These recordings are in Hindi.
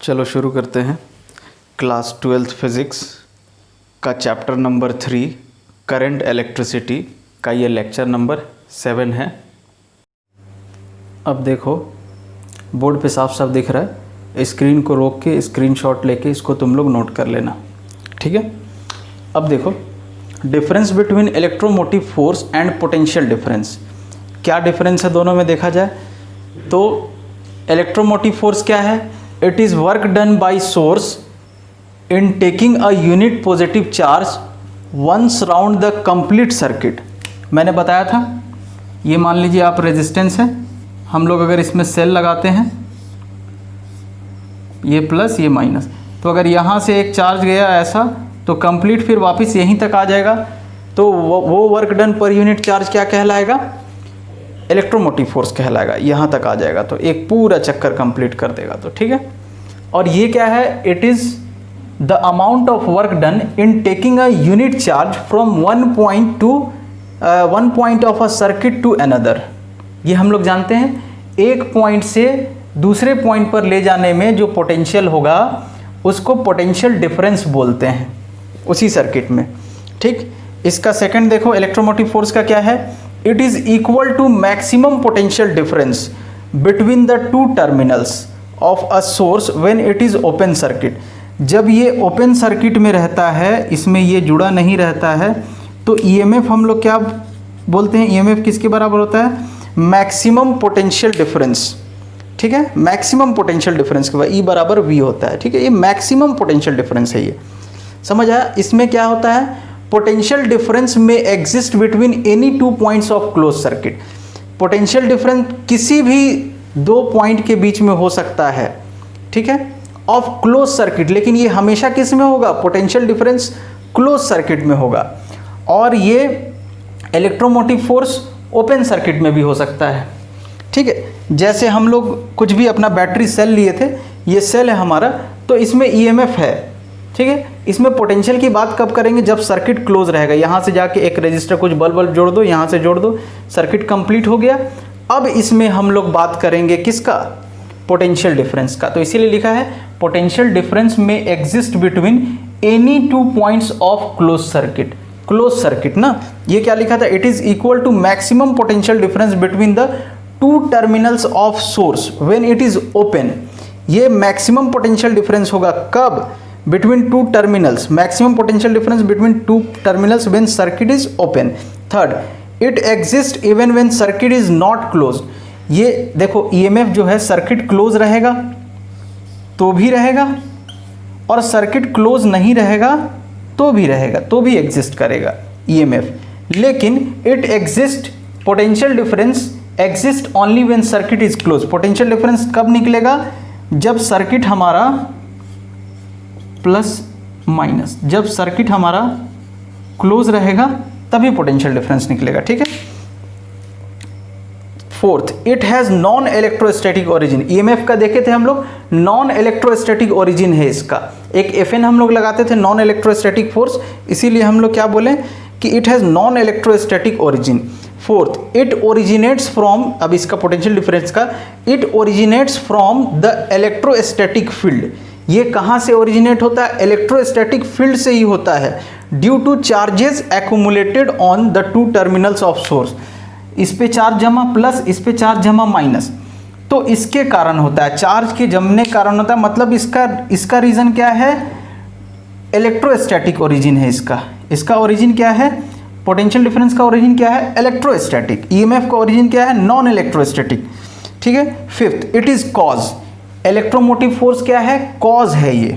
चलो शुरू करते हैं। क्लास 12th फिज़िक्स का चैप्टर नंबर 3 करंट इलेक्ट्रिसिटी का ये लेक्चर नंबर 7 है। अब देखो बोर्ड पे साफ साफ दिख रहा है, स्क्रीन को रोक के स्क्रीनशॉट लेके इसको तुम लोग नोट कर लेना, ठीक है। अब देखो difference between electromotive force and potential difference, क्या डिफरेंस है दोनों में देखा जाए तो इलेक्ट्रोमोटिव फोर्स क्या है, it is work done by source in taking a unit positive charge once round the complete circuit. मैंने बताया था, ये मान लीजिए आप रेजिस्टेंस है, हम लोग अगर इसमें सेल लगाते हैं ये प्लस ये माइनस, तो अगर यहाँ से एक चार्ज गया ऐसा तो कंप्लीट फिर वापस यहीं तक आ जाएगा, तो वो work done per unit charge क्या कहलाएगा, इलेक्ट्रोमोटिव फोर्स कहलाएगा। यहाँ तक आ जाएगा तो एक पूरा चक्कर कंप्लीट कर देगा, तो ठीक है। और ये क्या है, it is the amount of work done in taking a unit charge from one point of a circuit to another. ये हम लोग जानते हैं, एक पॉइंट से दूसरे पॉइंट पर ले जाने में जो पोटेंशियल होगा उसको पोटेंशियल डिफरेंस बोलते हैं उसी सर्किट में, ठीक। इसका सेकंड देखो, इलेक्ट्रोमोटिव फोर्स का क्या है, it is equal to maximum potential difference between the two terminals of a source when it is open circuit. जब ये ओपन सर्किट में रहता है, इसमें ये जुड़ा नहीं रहता है, तो ईएमएफ हम लोग क्या बोलते हैं, ईएमएफ किसके बराबर होता है, मैक्सिमम पोटेंशियल डिफरेंस, ठीक है। मैक्सिमम पोटेंशियल डिफरेंस के बाद ई बराबर वी होता है, ठीक है। ये मैक्सिमम पोटेंशियल डिफरेंस है, ये समझ आया। इसमें क्या होता है, पोटेंशियल डिफरेंस में exist between any two points of close circuit. Potential difference किसी भी दो पॉइंट के बीच में हो सकता है, ठीक है, ऑफ क्लोज सर्किट, लेकिन ये हमेशा किस में होगा, पोटेंशियल डिफरेंस क्लोज सर्किट में होगा। और ये इलेक्ट्रोमोटिव फोर्स ओपन सर्किट में भी हो सकता है, ठीक है। जैसे हम लोग कुछ भी अपना बैटरी सेल लिए थे, ये सेल है हमारा, तो इसमें ईएमएफ है, ठीक है। इसमें पोटेंशियल की बात कब करेंगे, जब सर्किट क्लोज रहेगा। यहाँ से जाके एक रजिस्टर कुछ बल्ब जोड़ दो, यहाँ से जोड़ दो, सर्किट कंप्लीट हो गया। अब इसमें हम लोग बात करेंगे किसका, पोटेंशियल डिफरेंस का। तो इसीलिए लिखा है पोटेंशियल डिफरेंस में exist between any two points of close circuit. Close circuit ना, ये क्या लिखा था, it is equal to maximum potential difference between the two terminals of source when it is open. ये मैक्सिमम पोटेंशियल डिफरेंस होगा कब, between two terminals, maximum potential difference between two terminals when circuit is open. Third, it exist even when circuit is not close. ये देखो ईएमएफ जो है, सर्किट क्लोज रहेगा तो भी रहेगा, और सर्किट क्लोज नहीं रहेगा तो भी रहेगा, तो भी एग्जिस्ट करेगा ईएमएफ। लेकिन it exist, potential difference exist only when circuit is close. Potential difference कब निकलेगा, जब सर्किट हमारा प्लस माइनस, जब सर्किट हमारा क्लोज रहेगा तभी पोटेंशियल डिफरेंस निकलेगा, ठीक है। Fourth, it has non electrostatic origin. EMF का देखे थे हम लोग, नॉन इलेक्ट्रोस्टैटिक ओरिजिन है इसका। एक एफएन हम लोग लगाते थे, नॉन इलेक्ट्रोस्टैटिक फोर्स, इसीलिए हम लोग क्या बोले कि it has non electrostatic origin. Fourth, it originates from, अब इसका पोटेंशियल डिफरेंस का, it originates from the electrostatic field. ये कहाँ से ओरिजिनेट होता है, इलेक्ट्रोस्टैटिक फील्ड से ही होता है, due two charges accumulated on the two terminals of source. इस पे चार्ज जमा प्लस, इस पे चार्ज जमा माइनस, तो इसके कारण होता है, चार्ज के जमने के कारण होता है। मतलब इसका रीजन क्या है, इलेक्ट्रोस्टैटिक ओरिजिन है इसका। इसका ओरिजिन क्या है, पोटेंशियल डिफरेंस का ओरिजिन क्या है, इलेक्ट्रोस्टैटिक। ईएमएफ का ओरिजिन क्या है, नॉन इलेक्ट्रोस्टैटिक, ठीक है। Fifth, it is cause. Electromotive force क्या है, कॉज है ये,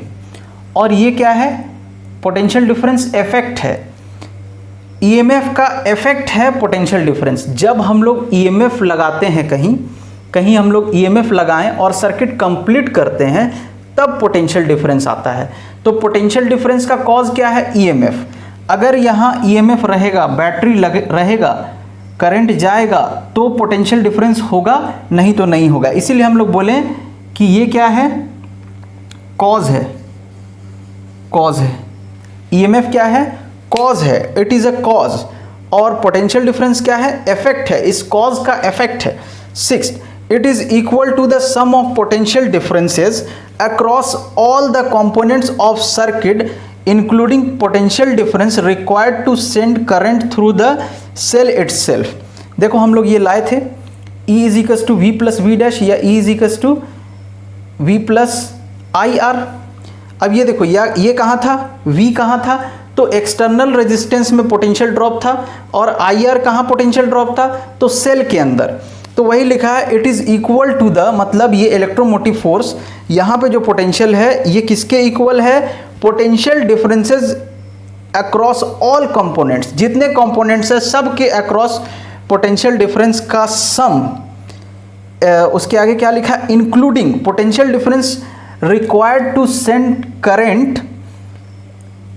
और ये क्या है, पोटेंशियल डिफरेंस इफेक्ट है। ईएमएफ का इफेक्ट है पोटेंशियल डिफरेंस। जब हम लोग ईएमएफ लगाते हैं, कहीं हम लोग ईएमएफ लगाएं और सर्किट कंप्लीट करते हैं, तब पोटेंशियल डिफरेंस आता है। तो पोटेंशियल डिफरेंस का कॉज क्या है, ईएमएफ। अगर यहाँ ईएमएफ रहेगा, बैटरी रहेगा, करंट जाएगा, तो पोटेंशियल डिफरेंस होगा, नहीं तो नहीं होगा। इसीलिए हम लोग बोले कि ये क्या है, कॉज है, कॉज है। ईएमएफ क्या है, कॉज है, इट इज अ कॉज। और पोटेंशियल डिफरेंस क्या है, इफेक्ट है, इस कॉज का इफेक्ट है। Sixth, it is equal to the sum of potential differences across all the components of circuit including potential difference required to send current through the cell itself। देखो हम लोग ये लाए थे E is equals to V plus V dash या E is equals to V plus I R. अब ये देखो ये कहाँ था, V कहाँ था, तो एक्सटर्नल रेजिस्टेंस में पोटेंशियल ड्रॉप था और आई आर कहाँ पोटेंशियल ड्रॉप था, तो सेल के अंदर। तो वही लिखा है it is equal to the, मतलब ये इलेक्ट्रोमोटिव फोर्स यहाँ पे जो पोटेंशियल है ये किसके इक्वल है, potential differences across all components, जितने कंपोनेंट्स है सब के अक्रॉस पोटेंशियल डिफरेंस का सम। उसके आगे क्या लिखा है, including potential difference required to send current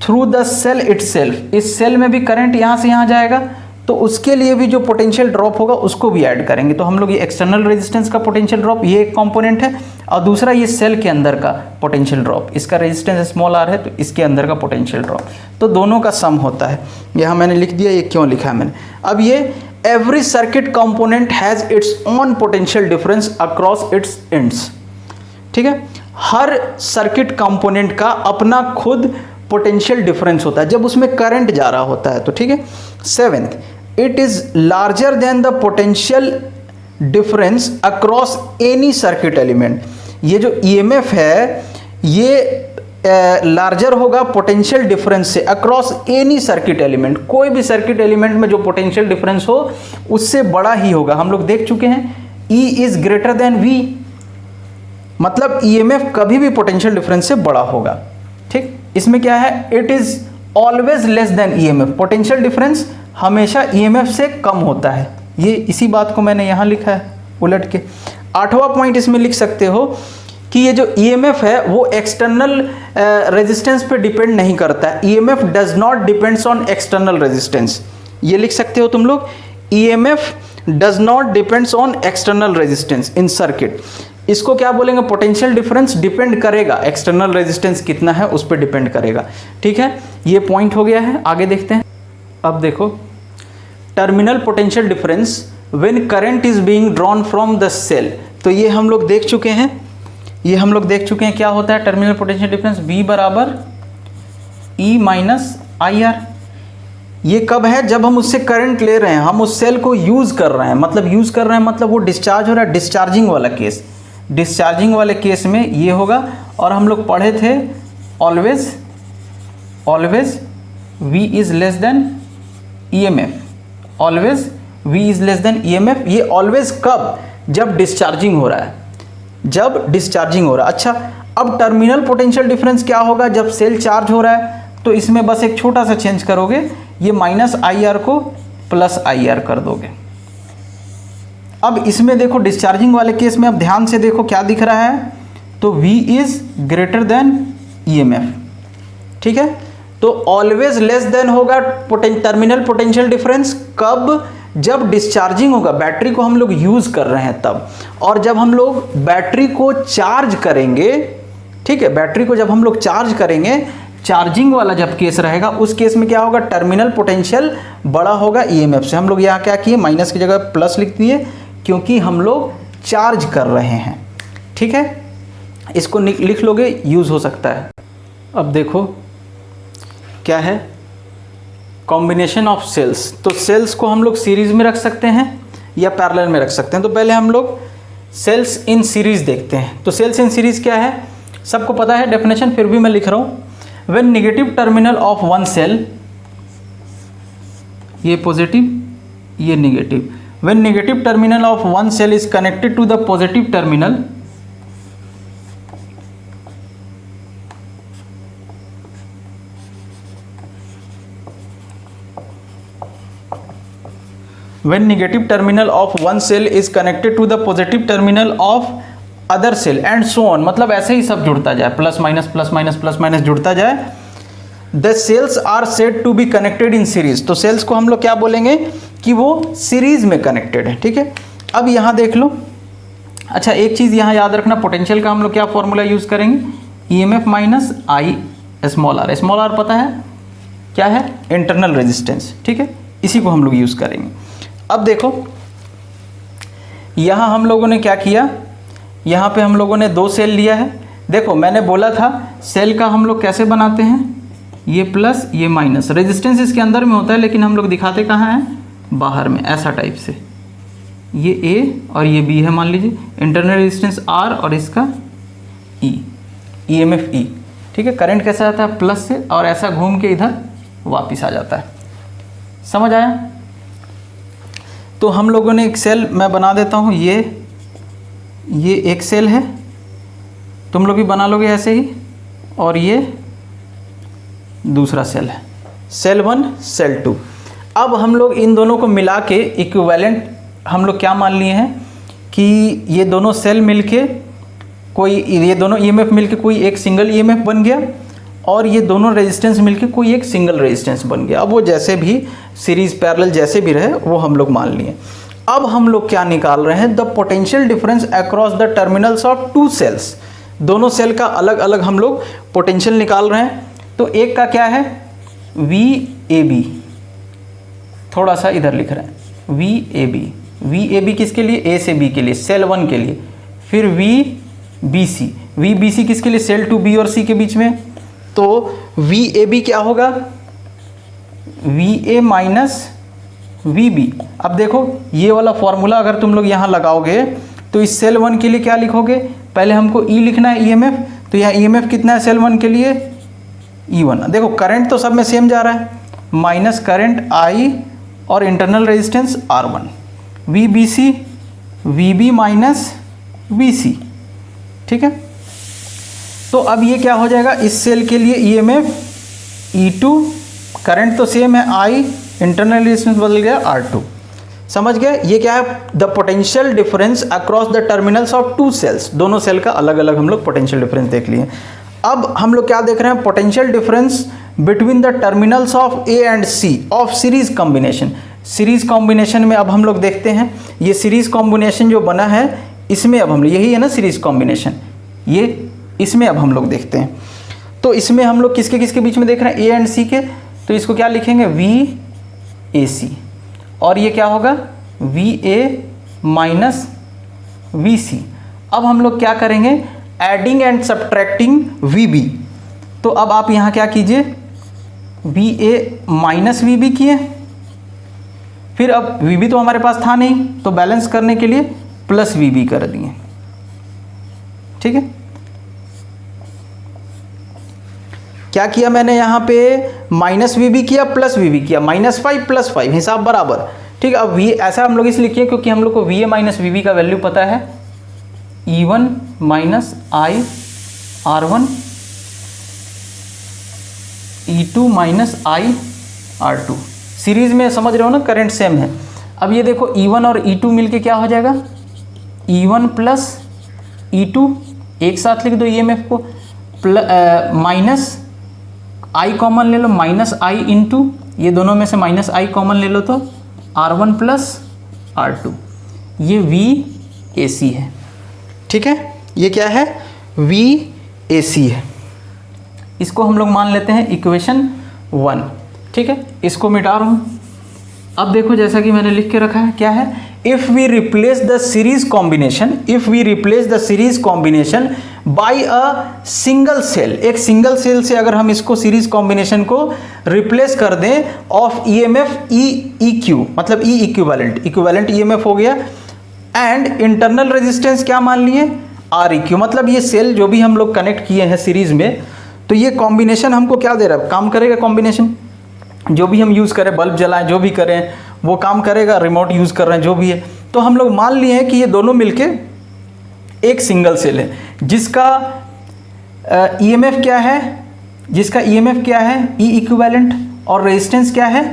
through the cell itself. इस सेल में भी करंट यहाँ से यहाँ जाएगा तो उसके लिए भी जो पोटेंशियल ड्रॉप होगा उसको भी ऐड करेंगे। तो हम लोग ये एक्सटर्नल रेजिस्टेंस का पोटेंशियल ड्रॉप ये एक कंपोनेंट है और दूसरा ये सेल के अंदर का पोटेंशियल ड्रॉप, इसका रेजिस्टेंस स्मॉल आर है तो इसके अंदर का पोटेंशियल ड्रॉप, तो दोनों का सम होता है। यहाँ मैंने लिख दिया, ये क्यों लिखा है मैंने। अब ये every circuit component has its own potential difference across its ends, ठीक है। हर सर्किट कंपोनेंट का अपना खुद पोटेंशियल डिफरेंस होता है जब उसमें करंट जा रहा होता है, तो ठीक है। Seventh, it is larger than the potential difference across any circuit element. ये जो ईएमएफ है ये लार्जर होगा पोटेंशियल डिफरेंस से अक्रॉस एनी सर्किट एलिमेंट, कोई भी सर्किट एलिमेंट में जो पोटेंशियल डिफरेंस हो उससे बड़ा ही होगा। हम लोग देख चुके हैं E is greater than V, मतलब ईएमएफ कभी भी पोटेंशियल डिफरेंस से बड़ा होगा, ठीक। इसमें क्या है, it is always less than EMF, potential difference हमेशा ईएमएफ से कम होता है। ये इसी बात को मैंने यहाँ लिखा है उलट के। 8वां पॉइंट इसमें लिख सकते हो कि ये जो ईएमएफ है वो एक्सटर्नल रेजिस्टेंस पे डिपेंड नहीं करता है। EMF does not depends on external resistance, ये लिख सकते हो तुम लोग, EMF does not depends on external resistance in circuit. इसको क्या बोलेंगे, पोटेंशियल डिफरेंस डिपेंड करेगा, एक्सटर्नल रेजिस्टेंस कितना है उस पर डिपेंड करेगा, ठीक है। ये पॉइंट हो गया है, आगे देखते हैं। अब देखो terminal potential difference when current is being drawn from the cell, तो ये हम लोग देख चुके हैं, ये हम लोग देख चुके हैं क्या होता है टर्मिनल पोटेंशियल डिफरेंस, B बराबर E माइनस आई आर। ये कब है, जब हम उससे करंट ले रहे हैं, हम उस सेल को यूज कर रहे हैं, मतलब यूज कर रहे हैं मतलब वो डिस्चार्ज हो रहा है, डिस्चार्जिंग वाला केस, डिस्चार्जिंग वाले केस में ये होगा। और हम लोग पढ़े थे always V is less than EMF, always V is less than EMF। ये ऑलवेज कब, जब डिस्चार्जिंग हो रहा है, जब डिस्चार्जिंग हो रहा है। अच्छा, अब टर्मिनल पोटेंशियल डिफरेंस क्या होगा, जब सेल चार्ज हो रहा है, तो इसमें बस एक छोटा सा चेंज करोगे, ये माइनस आई आर को प्लस आई आर कर दोगे। अब इसमें देखो डिस्चार्जिंग वाले केस में अब ध्यान से देखो क्या दिख रहा है, तो V is greater than EMF, ठीक है। तो ऑलवेज लेस देन होगा टर्मिनल पोटेंशियल डिफरेंस कब, जब डिस्चार्जिंग होगा, बैटरी को हम लोग यूज कर रहे हैं तब। और जब हम लोग बैटरी को चार्ज करेंगे, ठीक है, बैटरी को जब हम लोग चार्ज करेंगे, चार्जिंग वाला जब केस रहेगा उस केस में क्या होगा, टर्मिनल पोटेंशियल बड़ा होगा ईएमएफ से। हम लोग यहाँ क्या किए, माइनस की जगह प्लस लिख दिए क्योंकि हम लोग चार्ज कर रहे हैं, ठीक है। इसको लिख लोगे, यूज हो सकता है। अब देखो क्या है, कॉम्बिनेशन ऑफ सेल्स। तो सेल्स को हम लोग सीरीज में रख सकते हैं या पैरेलल में रख सकते हैं। तो पहले हम लोग सेल्स इन सीरीज देखते हैं। तो सेल्स इन सीरीज क्या है, सबको पता है डेफिनेशन, फिर भी मैं लिख रहा हूँ। When negative terminal of one cell, ये पॉजिटिव ये negative, when negative terminal of one cell is connected to the positive terminal, when negative terminal of one cell is connected to the positive terminal of other cell and so on, मतलब ऐसे ही सब जुड़ता जाए, प्लस माइनस जुड़ता जाए। The cells are said to be connected in series। तो सेल्स को हम लोग क्या बोलेंगे कि वो सीरीज में कनेक्टेड है, ठीक है। अब यहाँ देख लो, अच्छा एक चीज़ यहाँ याद रखना, पोटेंशियल का हम लोग क्या फॉर्मूला यूज़ करेंगे, EMF minus I small R. Small R पता है क्या है, इंटरनल रेजिस्टेंस, ठीक है, इसी को हम लोग यूज़ करेंगे। अब देखो यहाँ हम लोगों ने क्या किया, यहाँ पे हम लोगों ने 2 सेल लिया है। देखो मैंने बोला था सेल का हम लोग कैसे बनाते हैं, ये प्लस ये माइनस, रेजिस्टेंस इसके अंदर में होता है लेकिन हम लोग दिखाते कहाँ हैं, बाहर में, ऐसा टाइप से। ये ए और ये बी है मान लीजिए, इंटरनल रेजिस्टेंस आर और इसका ई, ईएमएफ ई। ठीक है, करंट कैसा आता है, प्लस से, और ऐसा घूम के इधर वापस आ जाता है। समझ आया? तो हम लोगों ने एक सेल मैं बना देता हूँ, ये एक सेल है, तुम लोग भी बना लोगे ऐसे ही, और ये दूसरा सेल है, सेल 1 सेल 2। अब हम लोग इन दोनों को मिला के इक्विवेलेंट हम लोग क्या मान लिए हैं कि ये दोनों सेल मिलके कोई, ये दोनों ईएमएफ मिलके कोई एक सिंगल ईएमएफ बन गया, और ये दोनों रेजिस्टेंस मिलके कोई एक सिंगल रेजिस्टेंस बन गया। अब वो जैसे भी सीरीज पैरेलल जैसे भी रहे वो हम लोग मान लिए। अब हम लोग क्या निकाल रहे हैं, the potential difference across the terminals of 2 cells. दोनों सेल का अलग अलग हम लोग पोटेंशियल निकाल रहे हैं। तो एक का क्या है, VAB, थोड़ा सा इधर लिख रहे हैं VAB किसके लिए, A से B के लिए, सेल 1 के लिए। फिर VBC किसके लिए, सेल 2 B और C के बीच में। तो VAB क्या होगा, VA माइनस VB। अब देखो ये वाला फॉर्मूला अगर तुम लोग यहाँ लगाओगे तो इस सेल 1 के लिए क्या लिखोगे, पहले हमको E लिखना है EMF, तो यहाँ EMF कितना है सेल 1 के लिए, E1। देखो करंट तो सब में सेम जा रहा है, माइनस करंट I और internal resistance R1। VBC VB minus VC। ठीक है, तो अब ये क्या हो जाएगा, इस सेल के लिए EMF E2, करंट तो सेम है I, इंटरनल रेजिस्टेंस बदल गया R2। समझ गए, ये क्या है, the potential difference across the terminals of 2 cells. दोनों सेल का अलग अलग हम लोग पोटेंशियल डिफरेंस देख लिए। अब हम लोग क्या देख रहे हैं, potential difference between the terminals of A and C of series combination. Series combination में अब हम लोग देखते हैं, ये सीरीज कॉम्बिनेशन जो बना है इसमें अब हम लोग, यही है ना सीरीज कॉम्बिनेशन, ये इसमें अब हम लोग देखते हैं। तो इसमें हम लोग किसके किसके बीच में देख रहे हैं, A एंड C के, तो इसको क्या लिखेंगे, VAC, और ये क्या होगा, VA माइनस VC। अब हम लोग क्या करेंगे, एडिंग एंड सब्ट्रैक्टिंग VB। तो अब आप यहाँ क्या कीजिए, VA माइनस VB किए, फिर अब VB तो हमारे पास था नहीं तो बैलेंस करने के लिए प्लस VB कर दिए। ठीक है, क्या किया मैंने यहाँ पे, माइनस VB किया प्लस VB किया, -5 + 5 हिसाब बराबर। ठीक है, अब ऐसा हम लोग इसलिए किए क्योंकि हम लोग को VA माइनस VB का वैल्यू पता है, E1 minus I R1, E2 minus I R2। Series में समझ रहे हो ना, करंट सेम है। अब ये देखो E1 और E2 मिलके क्या हो जाएगा, E1 प्लस E2, एक साथ लिख दो EMF को, माइनस I कॉमन ले लो, माइनस I इंटू, ये दोनों में से माइनस I कॉमन ले लो तो R1 प्लस R2, ये VAC है। ठीक है, ये क्या है, VAC है। इसको हम लोग मान लेते हैं इक्वेशन 1। ठीक है, इसको मिटा रहा हूँ। अब देखो जैसा कि मैंने लिख के रखा है, क्या है, if we replace the series combination by a single cell, एक सिंगल सेल से अगर हम इसको सीरीज कॉम्बिनेशन को रिप्लेस कर दें ऑफ EMF EQ, मतलब E इक्विवेलेंट EMF हो गया, एंड इंटरनल रेजिस्टेंस क्या मान लिए, REQ, मतलब ये सेल जो भी हम लोग कनेक्ट किए हैं सीरीज में, तो ये कॉम्बिनेशन हमको क्या दे रहा है, काम करेगा कॉम्बिनेशन, जो भी हम यूज़ करें, बल्ब जलाएं, जो भी करें वो काम करेगा, रिमोट यूज़ कर रहे हैं जो भी है। तो हम लोग मान लिए हैं कि ये दोनों मिलके एक सिंगल सेल है जिसका EMF क्या है, E इक्विवेलेंट, और रेजिस्टेंस क्या है,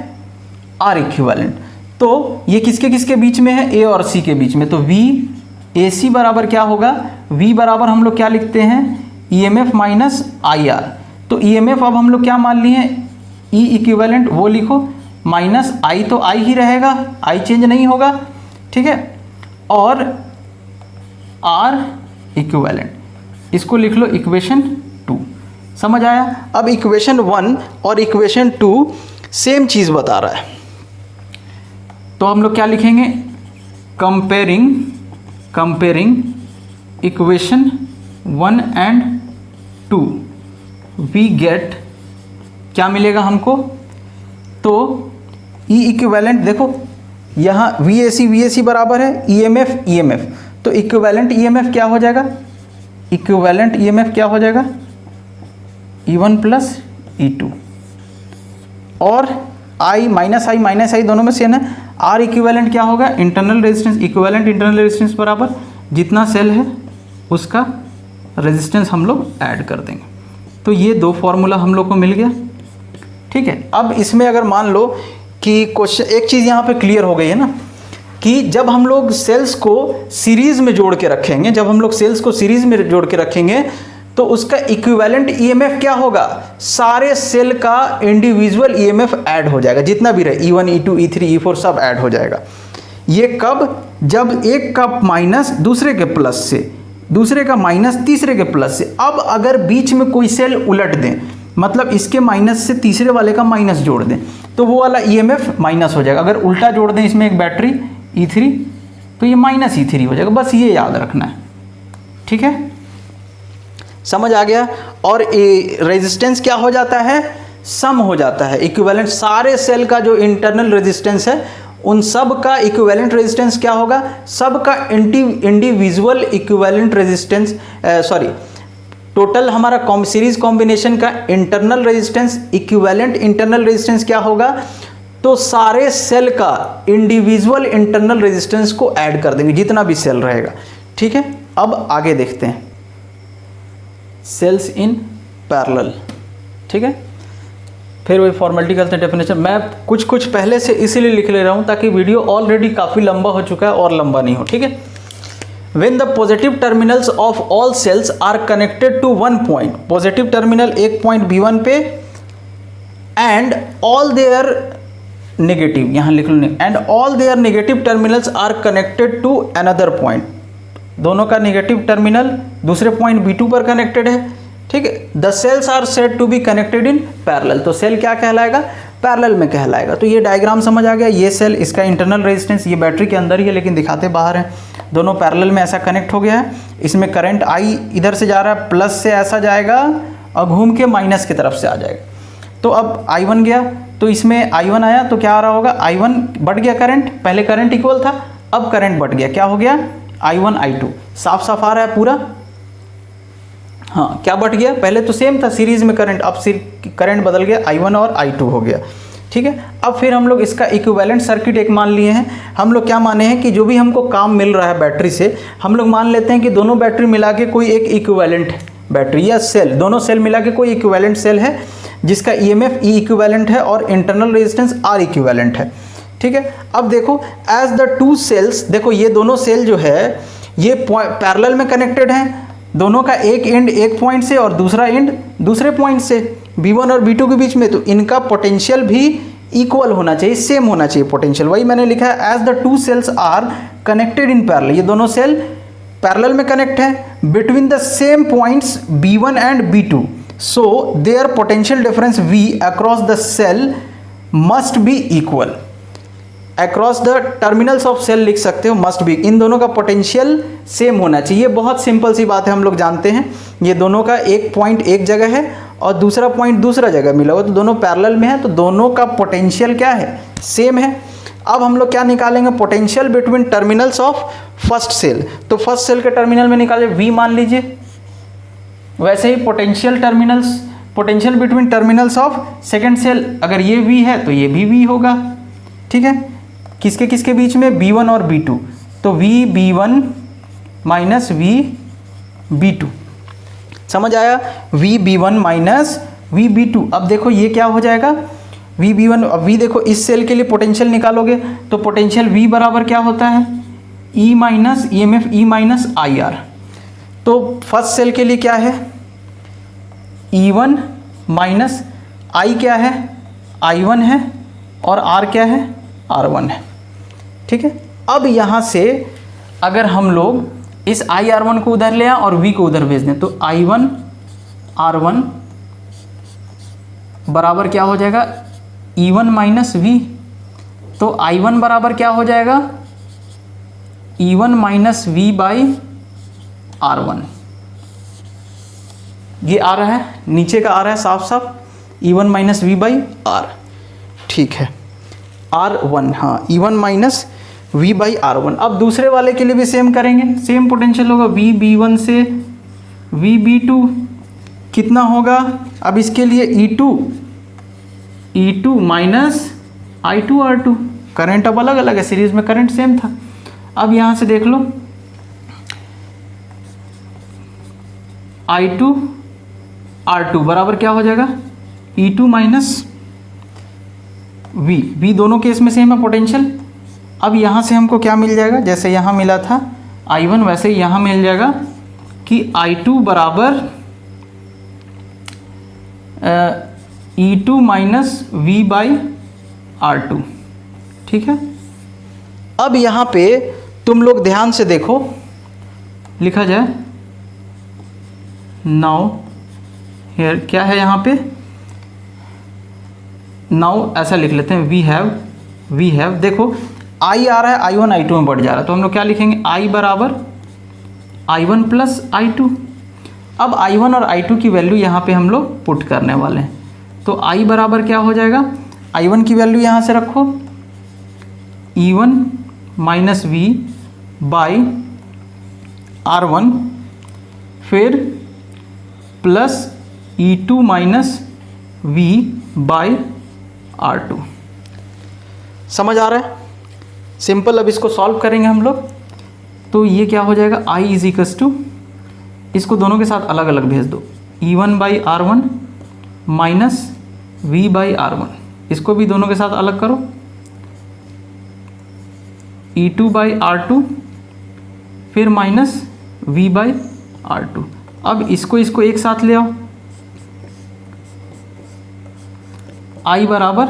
R इक्विवेलेंट। तो ये किसके किसके बीच में है, A और C के बीच में। तो VAC बराबर क्या होगा, V बराबर हम लोग क्या लिखते हैं, EMF माइनस IR। तो EMF अब हम लोग क्या मान लिए हैं, E इक्विवेलेंट, वो लिखो, माइनस I तो I ही रहेगा, I चेंज नहीं होगा। ठीक है, और R इक्विवेलेंट, इसको लिख लो इक्वेशन 2। समझ आया? अब इक्वेशन 1 और इक्वेशन 2 सेम चीज़ बता रहा है, तो हम लोग क्या लिखेंगे, comparing comparing equation 1 and 2 we get, क्या मिलेगा हमको, तो ई इक्विवेलेंट, देखो यहाँ वी ए सी बराबर है ई एम एफ, तो इक्विवेलेंट ई क्या हो जाएगा, इक्विवेलेंट ई क्या हो जाएगा, E1 प्लस E2, और आई माइनस आई दोनों में सेम है। आर इक्विवेलेंट क्या होगा, internal resistance, equivalent internal resistance बराबर जितना सेल है उसका रेजिस्टेंस हम लोग ऐड कर देंगे। तो ये दो फॉर्मूला हम लोग को मिल गया, ठीक है। अब इसमें अगर मान लो कि क्वेश्चन, एक चीज़ यहाँ पे क्लियर हो गई है ना, कि जब हम लोग सेल्स को सीरीज में जोड़ के रखेंगे, जब हम लोग सेल्स को सीरीज में जोड़ के रखेंगे तो उसका इक्विवेलेंट ईएमएफ क्या होगा, सारे सेल का इंडिविजुअल ईएमएफ ऐड हो जाएगा, जितना भी रहे E1 E2 E3 E4 सब ऐड हो जाएगा। ये कब, जब एक का माइनस दूसरे के प्लस से, दूसरे का माइनस तीसरे के प्लस से। अब अगर बीच में कोई सेल उलट दें, मतलब इसके माइनस से तीसरे वाले का माइनस जोड़ दें, तो वो वाला ईएमएफ माइनस हो जाएगा। अगर उल्टा जोड़ दें इसमें एक बैटरी E3, तो ये माइनस E3 हो जाएगा। बस ये याद रखना है, ठीक है, समझ आ गया। और रेजिस्टेंस क्या हो जाता है, सम हो जाता है। इक्विवेलेंट सारे सेल का जो इंटरनल रेजिस्टेंस है उन सब का इक्विवेलेंट रेजिस्टेंस क्या होगा, सब का individual equivalent resistance, sorry total हमारा सीरीज कॉम्बिनेशन का internal resistance, equivalent internal resistance क्या होगा, तो सारे सेल का इंडिविजुअल इंटरनल रेजिस्टेंस को ऐड कर देंगे, जितना भी सेल रहेगा, ठीक है। अब आगे देखते हैं सेल्स इन पैरेलल, ठीक है। फिर वही फॉर्मेलिटी करते हैं, डेफिनेशन मैं कुछ पहले से इसीलिए लिख ले रहा हूँ ताकि वीडियो ऑलरेडी काफ़ी लंबा हो चुका है और लंबा नहीं हो, ठीक है। When the positive terminals of all cells are connected to one point, positive terminal एक पॉइंट V1 पे and all their नेगेटिव, यहाँ लिख लो, and all their negative terminals are connected to another point, दोनों का नेगेटिव टर्मिनल दूसरे पॉइंट V2 पर कनेक्टेड है, ठीक है। The cells are said to be connected in parallel, तो सेल क्या कहलाएगा, पैरेलल में कहलाएगा। तो ये डायग्राम समझ आ गया, ये सेल, इसका इंटरनल रेजिस्टेंस, ये बैटरी के अंदर ही है लेकिन दिखाते बाहर है, दोनों पैरेलल में ऐसा कनेक्ट हो गया है। इसमें करंट आई इधर से जा रहा है, प्लस से ऐसा जाएगा और घूम के माइनस की तरफ से आ जाएगा। तो अब I1 गया, तो इसमें I1 आया तो क्या आ रहा होगा, I1 बढ़ गया करंट, पहले करंट इक्वल था, अब करंट बढ़ गया, क्या हो गया, I1 I2, साफ साफ आ रहा है पूरा, हाँ क्या बढ़ गया, पहले तो सेम था सीरीज में करंट, अब करंट बदल गया, I1 और I2 हो गया, ठीक है। अब फिर हम लोग इसका इक्विवेलेंट सर्किट एक मान लिए हैं। हम लोग क्या माने हैं कि जो भी हमको काम मिल रहा है बैटरी से, हम लोग मान लेते हैं कि दोनों बैटरी मिला के कोई एक इक्विवेलेंट बैटरी या सेल, दोनों सेल मिला के कोई इक्विवेलेंट सेल है जिसका ईएमएफ ई इक्विवेलेंट है और इंटरनल रेजिस्टेंस आर इक्विवेलेंट है, ठीक है। अब देखो एज द टू सेल्स, देखो ये दोनों सेल जो है ये पैरेलल में कनेक्टेड हैं, दोनों का एक एंड एक पॉइंट से और दूसरा एंड दूसरे पॉइंट से, V1 और V2 के बीच में, तो इनका पोटेंशियल भी इक्वल होना चाहिए, सेम होना चाहिए पोटेंशियल, वही मैंने लिखा है as the two cells are connected in parallel, ये दोनों सेल पैरेलल में कनेक्ट है between the same points B1 and B2, so their potential difference V across the cell must be equal, across the terminals of cell लिख सकते हो, मस्ट बी, इन दोनों का पोटेंशियल सेम होना चाहिए। बहुत सिंपल सी बात है, हम लोग जानते हैं ये दोनों का एक पॉइंट एक जगह है और दूसरा पॉइंट दूसरा जगह मिला हुआ, तो दोनों पैरेलल में है, तो दोनों का पोटेंशियल क्या है, सेम है। अब हम लोग क्या निकालेंगे, potential between terminals of first cell, तो फर्स्ट सेल के टर्मिनल में निकाले V मान लीजिए, वैसे ही potential between terminals of second cell, अगर ये V है तो ये भी V होगा, ठीक है। किसके किसके बीच में, B1 और B2, तो VB1 माइनस VB2, समझ आया, VB1 माइनस VB2। अब देखो ये क्या हो जाएगा, VB1, अब V देखो इस सेल के लिए पोटेंशियल निकालोगे तो पोटेंशियल V बराबर क्या होता है, E minus EMF E minus IR, तो फर्स्ट सेल के लिए क्या है, E1 माइनस I क्या है, I1 है, और R क्या है, R1 है, ठीक है। अब यहाँ से अगर हम लोग इस IR1 को उधर ले आए और V को उधर भेज दें, तो I1 R1 बराबर क्या हो जाएगा, E1 माइनस V, तो I1 बराबर क्या हो जाएगा, E1 minus we by R1, ये आ रहा है, नीचे का आ रहा है साफ साफ, E1 minus we by R, ठीक है, R1, हाँ E1 minus we by R1। अब दूसरे वाले के लिए भी सेम करेंगे, सेम पोटेंशियल होगा, VB1 से VB2 कितना होगा, अब इसके लिए E2 माइनस I2R2, करंट अब अलग अलग है, सीरीज में करंट सेम था। अब यहाँ से देख लो I2R2 बराबर क्या हो जाएगा, E2 माइनस V दोनों केस में सेम है पोटेंशियल। अब यहाँ से हमको क्या मिल जाएगा, जैसे यहाँ मिला था I1 वैसे ही यहाँ मिल जाएगा कि I2 बराबर E2 minus V by R2, ठीक है। अब यहाँ पे तुम लोग ध्यान से देखो, लिखा जाए नाउ हेयर क्या है यहाँ पे, नाउ ऐसा लिख लेते हैं, वी हैव देखो I आ रहा है, I1 I2 में बढ़ जा रहा है, तो हम लोग क्या लिखेंगे, I बराबर I1 प्लस I2। अब I1 और I2 की वैल्यू यहाँ पे हम लोग पुट करने वाले हैं, तो I बराबर क्या हो जाएगा, I1 की वैल्यू यहाँ से रखो, E1 minus we by R1, फिर plus E2 minus we by R2। समझ आ रहा है, सिंपल। अब इसको सॉल्व करेंगे हम लोग, तो ये क्या हो जाएगा, I इज इक्वल्स टू, इसको दोनों के साथ अलग अलग भेज दो, E1 by R1 minus V by R1, इसको भी दोनों के साथ अलग करो, E2 बाई R2 फिर माइनस V बाई R2। अब इसको एक साथ ले आओ, I बराबर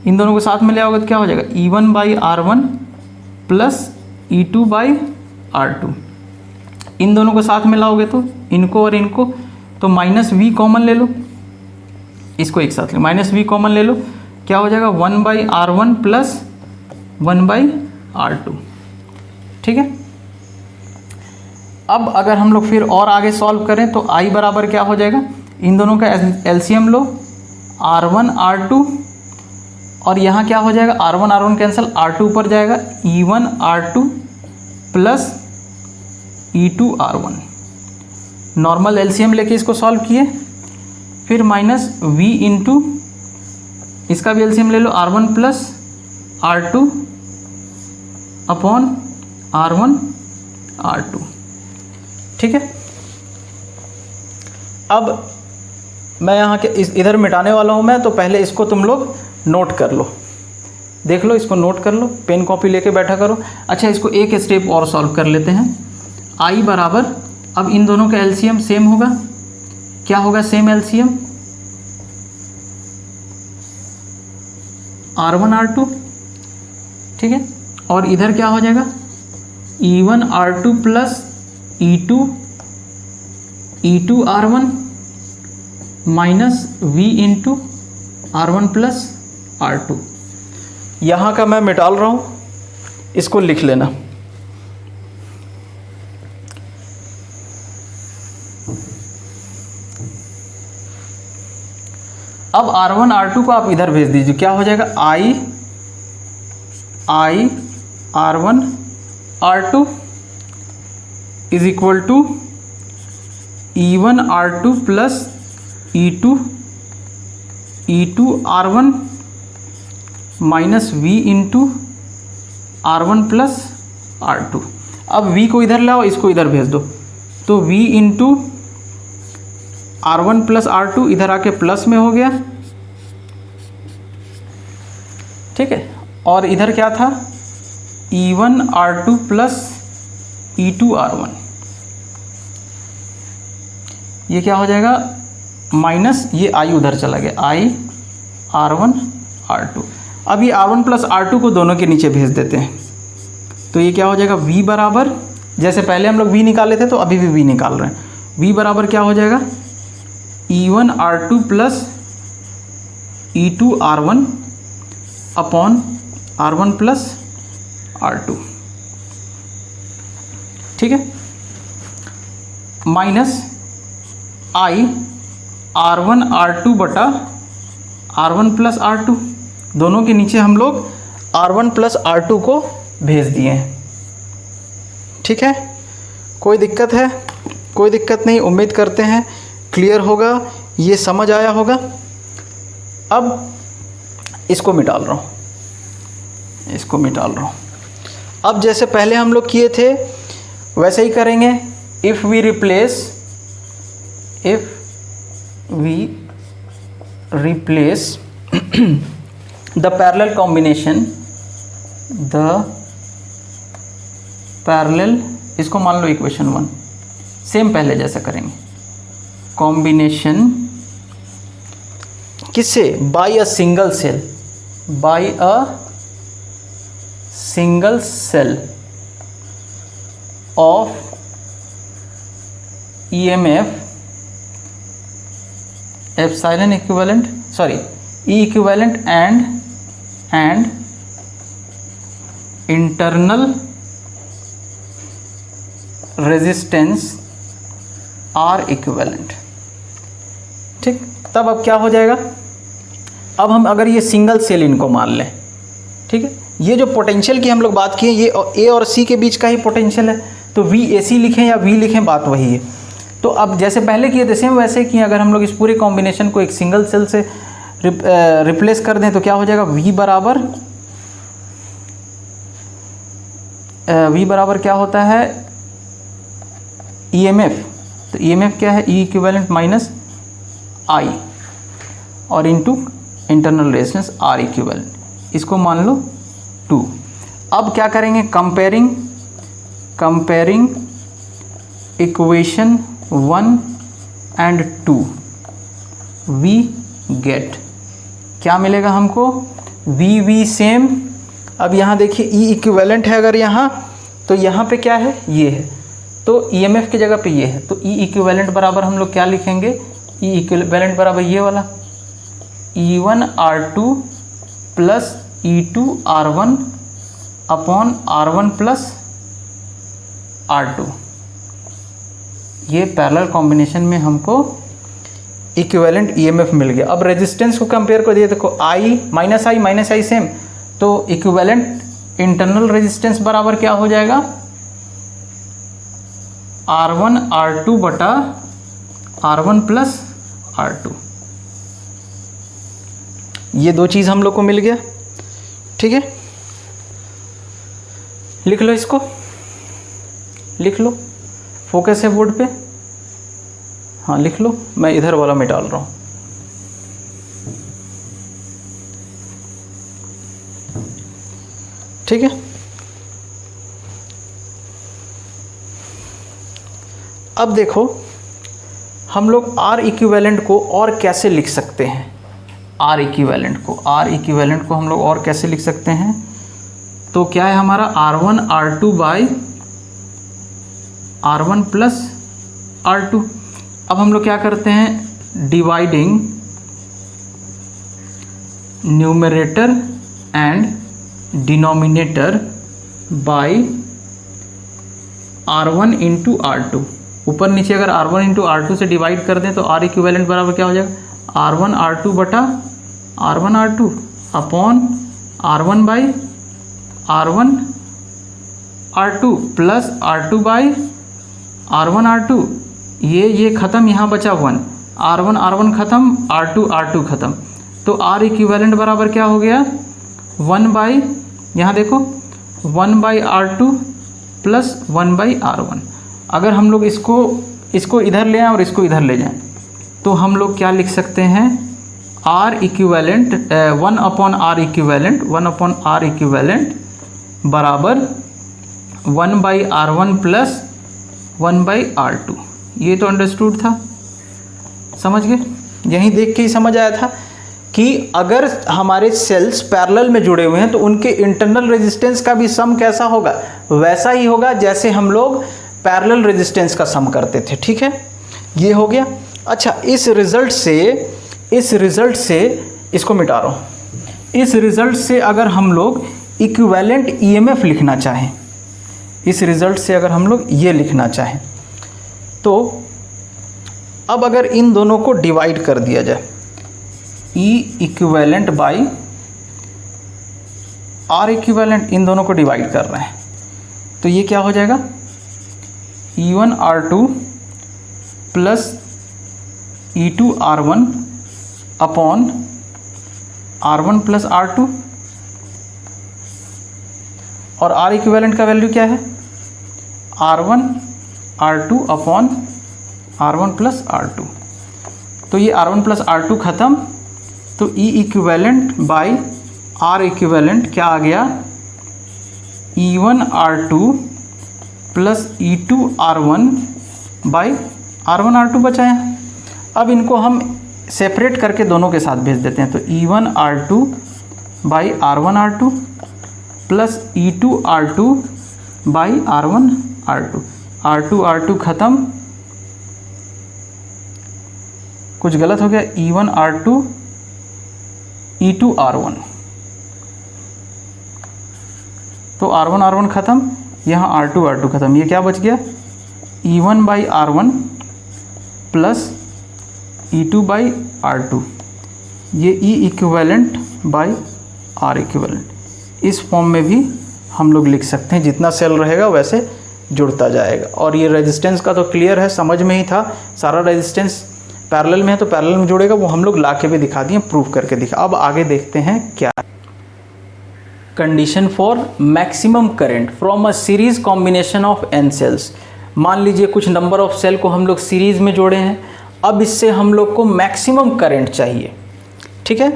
इन दोनों को साथ में ले आओगे तो क्या हो जाएगा, E1 by R1 plus E2 by R2, इन दोनों को साथ में लाओगे तो इनको और इनको, तो माइनस V कॉमन ले लो, इसको एक साथ ले, माइनस V कॉमन ले लो, क्या हो जाएगा 1 by R1 plus 1 by R2, ठीक है। अब अगर हम लोग फिर और आगे सॉल्व करें तो I बराबर क्या हो जाएगा, इन दोनों का एलसीएम लो, R1 R2, और यहाँ क्या हो जाएगा, R1 कैंसिल, R2 ऊपर जाएगा, E1 R2 plus E2 R1, normal LCM लेके इसको सॉल्व किए, फिर माइनस V इंटू इसका भी एलसीएम ले लो, R1 plus R2 upon R1 R2, ठीक है। अब मैं यहाँ के इधर मिटाने वाला हूँ मैं, तो पहले इसको तुम लोग नोट कर लो, देख लो, इसको नोट कर लो, पेन कॉपी लेके बैठा करो। अच्छा, इसको एक स्टेप और सॉल्व कर लेते हैं। I बराबर, अब इन दोनों का एलसीएम सेम होगा, क्या होगा सेम एलसीएम, R1 R2, ठीक है, और इधर क्या हो जाएगा, E1 R2 plus E2 R1 minus V into R1 plus R2। यहाँ का मैं मिटाल रहा हूँ, इसको लिख लेना। अब R1 R2 को आप इधर भेज दीजिए, क्या हो जाएगा, I R1 R2 is equal to E1 R2 plus E2 R1 minus V into R1 plus R2। अब V को इधर लाओ, इसको इधर भेज दो, तो V into R1 plus R2 इधर आके प्लस में हो गया, ठीक है, और इधर क्या था, E1 R2 plus E2 R1, ये क्या हो जाएगा, माइनस ये I उधर चला गया, I R1 R2। अब ये R1 प्लस R2 को दोनों के नीचे भेज देते हैं, तो ये क्या हो जाएगा, V बराबर, जैसे पहले हम लोग V निकाले थे तो अभी भी V निकाल रहे हैं, V बराबर क्या हो जाएगा, E1 R2 plus E2 R1 upon R1 plus R2, ठीक है, माइनस आई R1 R2 बटा R1 प्लस R2, दोनों के नीचे हम लोग R1 प्लस R2 को भेज दिए हैं। ठीक है, कोई दिक्कत है? कोई दिक्कत नहीं, उम्मीद करते हैं क्लियर होगा, ये समझ आया होगा। अब इसको मिटाल रहा हूँ, इसको मिटाल रहा हूँ। अब जैसे पहले हम लोग किए थे वैसे ही करेंगे। If we replace the parallel combination, इसको मान लो इक्वेशन 1, सेम पहले जैसा करेंगे। कॉम्बिनेशन किससे? By a single cell, by a single cell of EMF epsilon equivalent, sorry E equivalent and internal resistance R equivalent. ठीक, तब अब क्या हो जाएगा? अब हम अगर ये सिंगल सेल इनको मान लें, ठीक है, ये जो पोटेंशियल की हम लोग बात किए, ये A और C के बीच का ही पोटेंशियल है, तो VAC लिखें या V लिखें, बात वही है। तो अब जैसे पहले किए थे सेम वैसे किए, अगर हम लोग इस पूरे कॉम्बिनेशन को एक सिंगल सेल से रिप्लेस कर दें तो क्या हो जाएगा? V बराबर क्या होता है? EMF, तो EMF क्या है? E इक्विवेलेंट माइनस I और into internal resistance R equivalent, इसको मान लो 2। अब क्या करेंगे? Comparing equation 1 and 2 we get, क्या मिलेगा हमको? V same. अब यहाँ देखिए E इक्विवेलेंट है, अगर यहाँ तो यहाँ पे क्या है? ये है, तो EMF की जगह पे ये है, तो E इक्विवेलेंट बराबर हम लोग क्या लिखेंगे? E इक्विवेलेंट बराबर ये वाला E1 R2 plus E2 R1 upon R1 plus R2। ये पैरेलल कॉम्बिनेशन में हमको इक्विवेलेंट EMF मिल गया। अब रेजिस्टेंस को कंपेयर कर दिया, देखो I माइनस आई सेम, तो इक्विवेलेंट इंटरनल रेजिस्टेंस बराबर क्या हो जाएगा? R1 R2 बटा R1 प्लस R2। ये दो चीज़ हम लोग को मिल गया। ठीक है, लिख लो, इसको लिख लो, फोकस है बोर्ड पे, हाँ लिख लो, मैं इधर वाला में डाल रहा हूँ। ठीक है, अब देखो हम लोग R इक्विवेलेंट को और कैसे लिख सकते हैं? R इक्विवेलेंट को हम लोग और कैसे लिख सकते हैं? तो क्या है हमारा? R1 R2 by R1 plus R2। अब हम लोग क्या करते हैं? Dividing numerator and denominator by R1 into R2। ऊपर नीचे अगर R1 इंटू R2 से डिवाइड कर दें तो R इक्विवेलेंट बराबर क्या हो जाएगा? R1 R2 बटा R1 R2 upon R1 by R1 R2 plus R2 by R1 R2। ये ख़त्म, यहाँ बचा 1, R1 ख़त्म, R2 ख़त्म, तो R इक्विवेलेंट बराबर क्या हो गया? 1 बाई, यहाँ देखो 1 by R2 plus 1 by R1। अगर हम लोग इसको इधर ले आएँ और इसको इधर ले जाएं तो हम लोग क्या लिख सकते हैं? R equivalent 1 upon R equivalent बराबर 1 by R1 plus 1 by R2। ये तो अंडरस्टूड था, समझ गए? यहीं देख के ही समझ आया था कि अगर हमारे सेल्स पैरेलल में जुड़े हुए हैं तो उनके इंटरनल रेजिस्टेंस का भी सम कैसा होगा? वैसा ही होगा जैसे हम लोग पैरेलल रेजिस्टेंस का सम करते थे। ठीक है, ये हो गया। अच्छा, इस रिज़ल्ट से इसको मिटा रहा हूँ। इस रिज़ल्ट से अगर हम लोग इक्विवेलेंट EMF लिखना चाहें, इस रिज़ल्ट से अगर हम लोग ये लिखना चाहें तो अब अगर इन दोनों को डिवाइड कर दिया जाए, E equivalent by R equivalent, इन दोनों को डिवाइड कर रहे हैं, तो ये क्या हो जाएगा, E1 R2 plus E2 R1 upon R1 plus R2, और R इक्विवेलेंट का वैल्यू क्या है, R1 R2 upon R1 plus R2। तो ये R1 प्लस R2 ख़त्म, तो E equivalent by R equivalent क्या आ गया, E1 R2 plus E2 R1 by R1 R2 बचा है। अब इनको हम सेपरेट करके दोनों के साथ भेज देते हैं, तो E1 R2 by R1 R2 plus E2 R2 by R1 R2, R2 R2 ख़त्म, कुछ गलत हो गया, E1 R2 E2 R1, तो R1 R1 ख़त्म, यहाँ R2 R2 ख़त्म, ये क्या बच गया, E1 by R1 plus E2 by R2, ये E equivalent by R equivalent. इस फॉर्म में भी हम लोग लिख सकते हैं, जितना सेल रहेगा वैसे जुड़ता जाएगा। और ये रेजिस्टेंस का तो क्लियर है, समझ में ही था, सारा रेजिस्टेंस पैरेलल में है तो पैरेलल में जुड़ेगा, वो हम लोग ला के भी दिखा दिए, प्रूव करके दिखा। अब आगे देखते हैं क्या condition for maximum current from a series combination of n cells. मान लीजिए कुछ नंबर ऑफ सेल को हम लोग सीरीज में जोड़े हैं, अब इससे हम लोग को मैक्सिमम करंट चाहिए, ठीक है,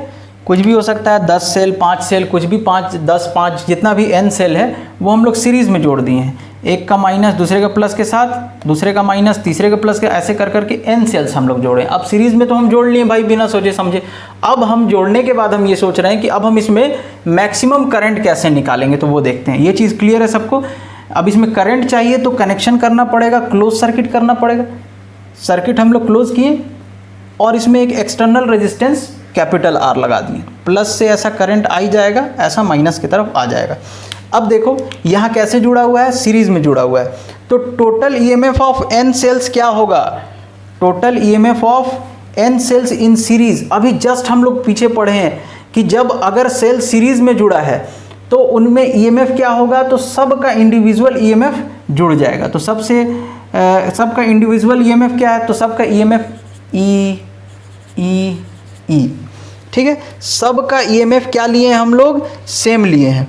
कुछ भी हो सकता है, 10 सेल 5 सेल, कुछ भी 5 10 5 जितना भी n सेल है वो हम लोग सीरीज़ में जोड़ दिए हैं, एक का माइनस दूसरे का प्लस के साथ, दूसरे का माइनस तीसरे का प्लस के, ऐसे कर करके n सेल्स हम लोग जोड़े। अब सीरीज़ में तो हम जोड़ लिए भाई बिना सोचे समझे। अब हम जोड़ने के बाद हम ये सोच रहे हैं कि अब हम इसमें मैक्सिमम करंट कैसे निकालेंगे, तो वो देखते हैं। ये चीज़ क्लियर है सबको। अब इसमें करंट चाहिए तो कनेक्शन करना पड़ेगा, क्लोज सर्किट करना पड़ेगा। सर्किट हम लोग क्लोज किए और इसमें एक एक्सटर्नल रेजिस्टेंस कैपिटल R लगा दिए, प्लस से ऐसा करंट आई जाएगा, ऐसा माइनस की तरफ आ जाएगा। अब देखो यहाँ कैसे जुड़ा हुआ है, सीरीज में जुड़ा हुआ है, तो total EMF of n cells क्या होगा, total EMF of n cells in series. अभी जस्ट हम लोग पीछे पढ़े हैं कि जब अगर सेल सीरीज में जुड़ा है तो उनमें ईएमएफ क्या होगा, तो सबका इंडिविजुअल ईएमएफ जुड़ जाएगा। तो सबका इंडिविजुअल ईएमएफ क्या है, तो सबका ईएमएफ ई, ठीक है, सबका ईएमएफ क्या लिए हैं हम लोग, सेम लिए हैं।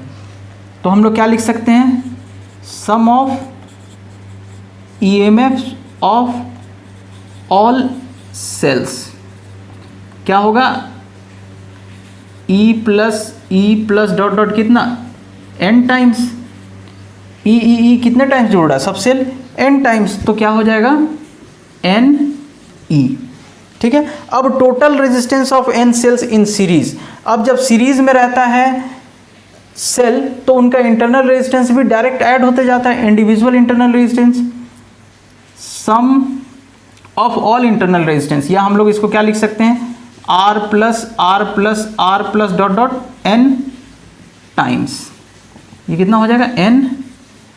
तो हम लोग क्या लिख सकते हैं, sum of EMF of all cells क्या होगा, ई प्लस डॉट डॉट कितना n टाइम्स, ई कितने टाइम्स जुड़ रहा है, सब सेल n टाइम्स, तो क्या हो जाएगा n ई, ठीक है। अब total resistance of n cells in series, अब जब सीरीज में रहता है सेल तो उनका इंटरनल रेजिस्टेंस भी डायरेक्ट ऐड होते जाता है, individual internal resistance, sum of all internal resistance, या हम लोग इसको क्या लिख सकते हैं, R plus dot dot n times, ये कितना हो जाएगा n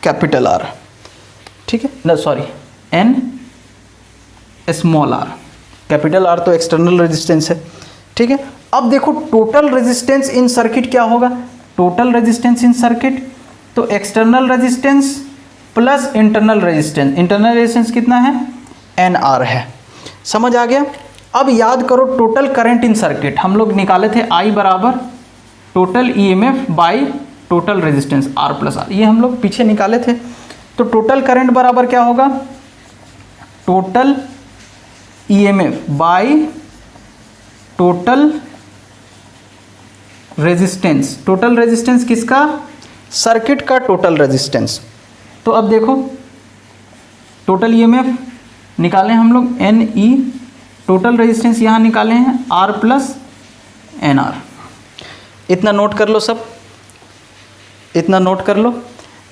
कैपिटल R, ठीक है ना, sorry n small r, capital R तो एक्सटर्नल रेजिस्टेंस है, ठीक है। अब देखो टोटल रेजिस्टेंस इन सर्किट क्या होगा, टोटल रेजिस्टेंस इन सर्किट, तो external resistance plus internal resistance, internal resistance कितना है NR है, समझ आ गया। अब याद करो टोटल करंट इन सर्किट हम लोग निकाले थे, I बराबर total EMF by total resistance R plus R, ये हम लोग पीछे निकाले थे। तो टोटल करंट बराबर क्या होगा, total EMF by total resistance, total resistance किसका, सर्किट का टोटल रेजिस्टेंस। तो अब देखो टोटल EMF निकालें हम लोग NE, टोटल रेजिस्टेंस यहाँ निकाले हैं R प्लस NR। इतना नोट कर लो सब, इतना नोट कर लो।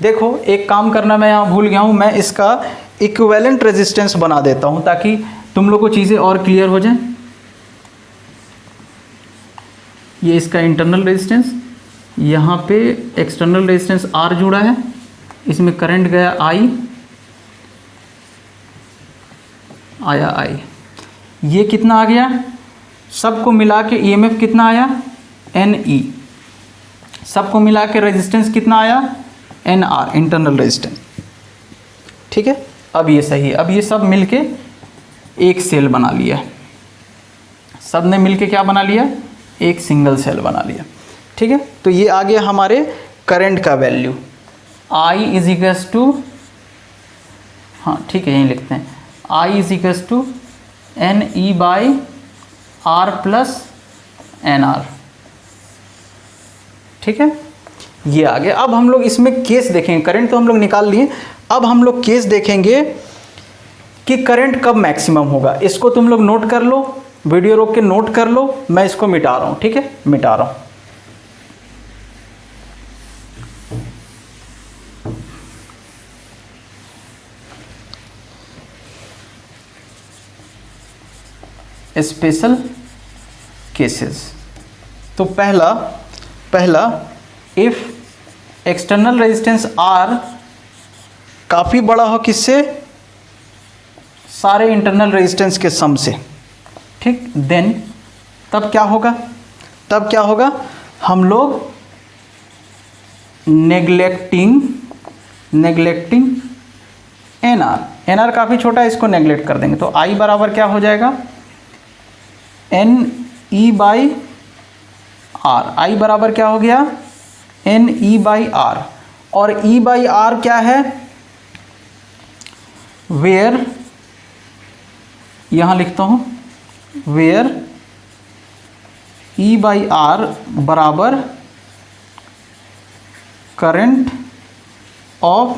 देखो एक काम करना मैं यहाँ भूल गया हूँ, मैं इसका इक्विवेलेंट रेजिस्टेंस बना देता हूँ ताकि तुम लोग को चीज़ें और क्लियर हो जाए। ये इसका इंटरनल रेजिस्टेंस, यहाँ पे एक्सटर्नल रेजिस्टेंस R जुड़ा है, इसमें करंट गया I, आया I, ये कितना आ गया, सबको मिला के EMF कितना आया NE, सबको मिला के रेजिस्टेंस कितना आया NR, इंटरनल रेजिस्टेंस। ठीक है, अब ये सही है। अब ये सब मिलके एक सेल बना लिया, सब ने मिलके क्या बना लिया, एक सिंगल सेल बना लिया। ठीक है, तो ये आ गया हमारे करंट का value I is equals to, हाँ ठीक है यहीं लिखते हैं, I is equals to NE by R plus NR। ठीक है, ये आ गया। अब हम लोग इसमें केस देखेंगे, करंट तो हम लोग निकाल लिए, अब हम लोग केस देखेंगे कि करंट कब मैक्सिमम होगा। इसको तुम लोग नोट कर लो, वीडियो रोक के नोट कर लो, मैं इसको मिटा रहा हूँ। ठीक है, मिटा रहा हूँ। Special cases. तो पहला इफ एक्सटर्नल रेजिस्टेंस R काफ़ी बड़ा हो, किससे, सारे इंटरनल रेजिस्टेंस के सम से। ठीक, देन तब क्या होगा, हम लोग नेग्लेक्टिंग NR काफ़ी छोटा है, इसको नेग्लेक्ट कर देंगे। तो I बराबर क्या हो जाएगा, NE बाई R। I बराबर क्या हो गया, NE बाई R, और E बाई R क्या है, वेयर, यहाँ लिखता हूँ, वेयर E बाई R बराबर करंट ऑफ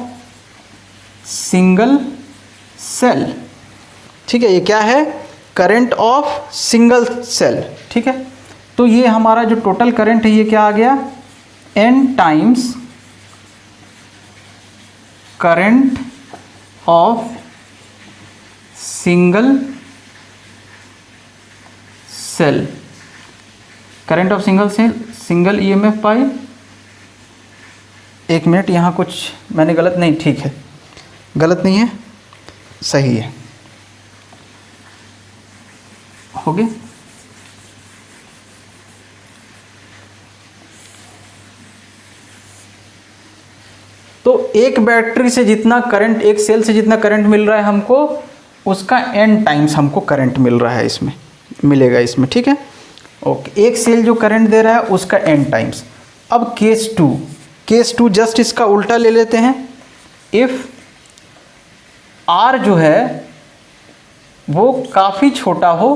सिंगल सेल। ठीक है, ये क्या है, करंट ऑफ सिंगल सेल। ठीक है, तो ये हमारा जो टोटल करंट है ये क्या आ गया, N times current of single cell, current of single cell, single EMF by. एक मिनट, यहाँ कुछ मैंने गलत नहीं, ठीक है, गलत नहीं है, सही है, हो गया। तो एक बैटरी से जितना करंट, एक सेल से जितना करंट मिल रहा है हमको, उसका n टाइम्स हमको करंट मिल रहा है, इसमें मिलेगा इसमें। ठीक है, ओके, एक सेल जो करंट दे रहा है उसका n टाइम्स। अब केस टू जस्ट इसका उल्टा ले लेते हैं। इफ R जो है वो काफ़ी छोटा हो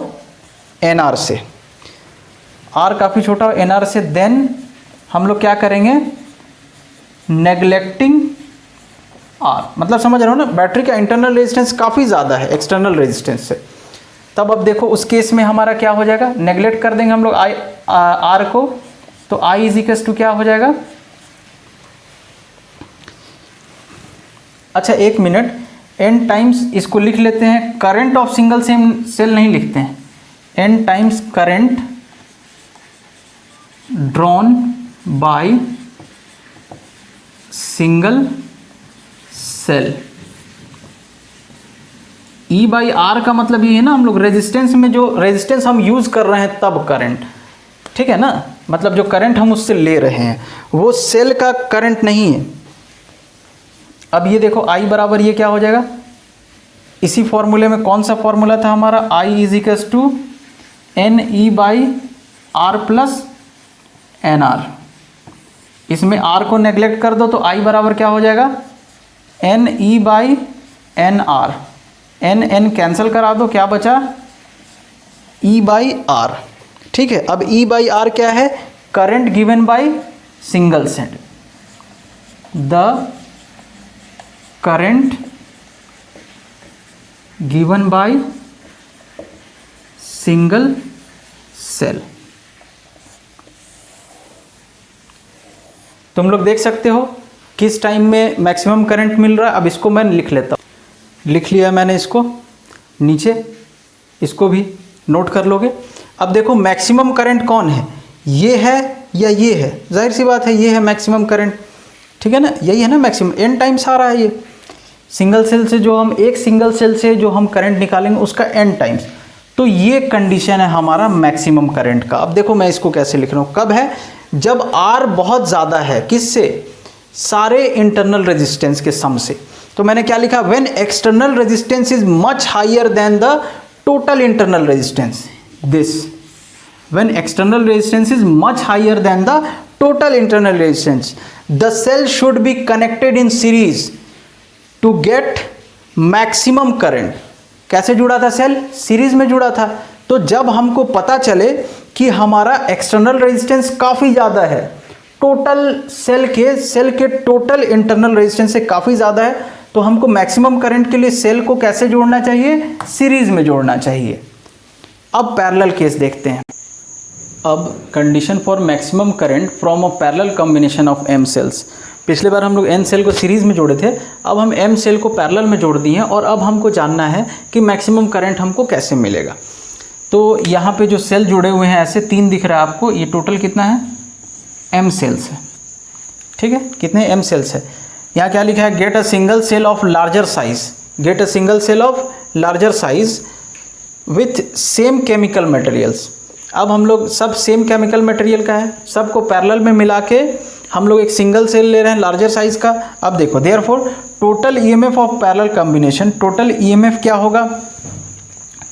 NR से, R काफ़ी छोटा हो NR से, देन हम लोग क्या करेंगे, नेग्लेक्टिंग R, मतलब समझ रहे हो ना, बैटरी का इंटरनल रेजिस्टेंस काफ़ी ज़्यादा है एक्सटर्नल रेजिस्टेंस से। तब अब देखो उस केस में हमारा क्या हो जाएगा, नेग्लेक्ट कर देंगे हम लोग R को, तो I इज इक्वल्स टू क्या हो जाएगा, अच्छा एक मिनट, N टाइम्स इसको लिख लेते हैं, करंट ऑफ सिंगल सेल नहीं लिखते हैं, N times current drawn by single cell. E by R का मतलब ये है ना, हम लोग रेजिस्टेंस में जो रेजिस्टेंस हम यूज़ कर रहे हैं तब करंट, ठीक है ना, मतलब जो करंट हम उससे ले रहे हैं वो सेल का करंट नहीं है। अब ये देखो I बराबर ये क्या हो जाएगा, इसी फॉर्मूले में कौन सा फॉर्मूला था हमारा, I is equals to NE by R plus NR। इसमें R को नेग्लेक्ट कर दो तो I बराबर क्या हो जाएगा, NE by NR, N cancel करा दो, क्या बचा, E बाई R। ठीक है, अब E बाई R क्या है, current given by single cell, the current given by single cell. तुम लोग देख सकते हो किस टाइम में मैक्सिमम करंट मिल रहा है। अब इसको मैं लिख लेता हूँ, लिख लिया मैंने इसको नीचे, इसको भी नोट कर लोगे। अब देखो मैक्सिमम करंट कौन है, ये है या ये है, जाहिर सी बात है ये है मैक्सिमम करंट। ठीक है ना, यही है ना मैक्सिमम, n टाइम्स आ रहा है ये सिंगल सेल से, जो हम एक सिंगल सेल से जो हम करंट निकालेंगे उसका n टाइम्स। तो ये कंडीशन है हमारा मैक्सिमम करंट का। अब देखो मैं इसको कैसे लिख रहा हूँ, कब है, जब R बहुत ज़्यादा है, किससे, सारे इंटरनल रेजिस्टेंस के सम से। तो मैंने क्या लिखा, when external resistance is much higher than the total internal resistance, this when external resistance is much higher than the total internal resistance, the cell should be connected in series to get maximum current। कैसे जुड़ा था सेल, सीरीज में जुड़ा था। तो जब हमको पता चले कि हमारा एक्सटर्नल रेजिस्टेंस काफ़ी ज़्यादा है, टोटल सेल के टोटल इंटरनल रेजिस्टेंस से काफ़ी ज़्यादा है, तो हमको मैक्सिमम करंट के लिए सेल को कैसे जोड़ना चाहिए, सीरीज में जोड़ना चाहिए। अब पैरेलल केस देखते हैं। अब condition for maximum current from a parallel combination of m cells. पिछले बार हम लोग n सेल को सीरीज़ में जोड़े थे, अब हम m सेल को पैरेलल में जोड़ दिए हैं, और अब हमको जानना है कि मैक्सिमम करंट हमको कैसे मिलेगा। तो यहाँ पे जो सेल जुड़े हुए हैं ऐसे 3 दिख रहा है आपको, ये टोटल कितना है, m सेल्स है, ठीक है, कितने m सेल्स है। यहाँ क्या लिखा है, get a single cell of larger size, get a single cell of larger size with same chemical materials. अब हम लोग सब सेम केमिकल मटेरियल का है, सबको पैरेलल में मिला के हम लोग एक सिंगल सेल ले रहे हैं लार्जर साइज का। अब देखो, therefore total EMF of parallel combination, total EMF क्या होगा,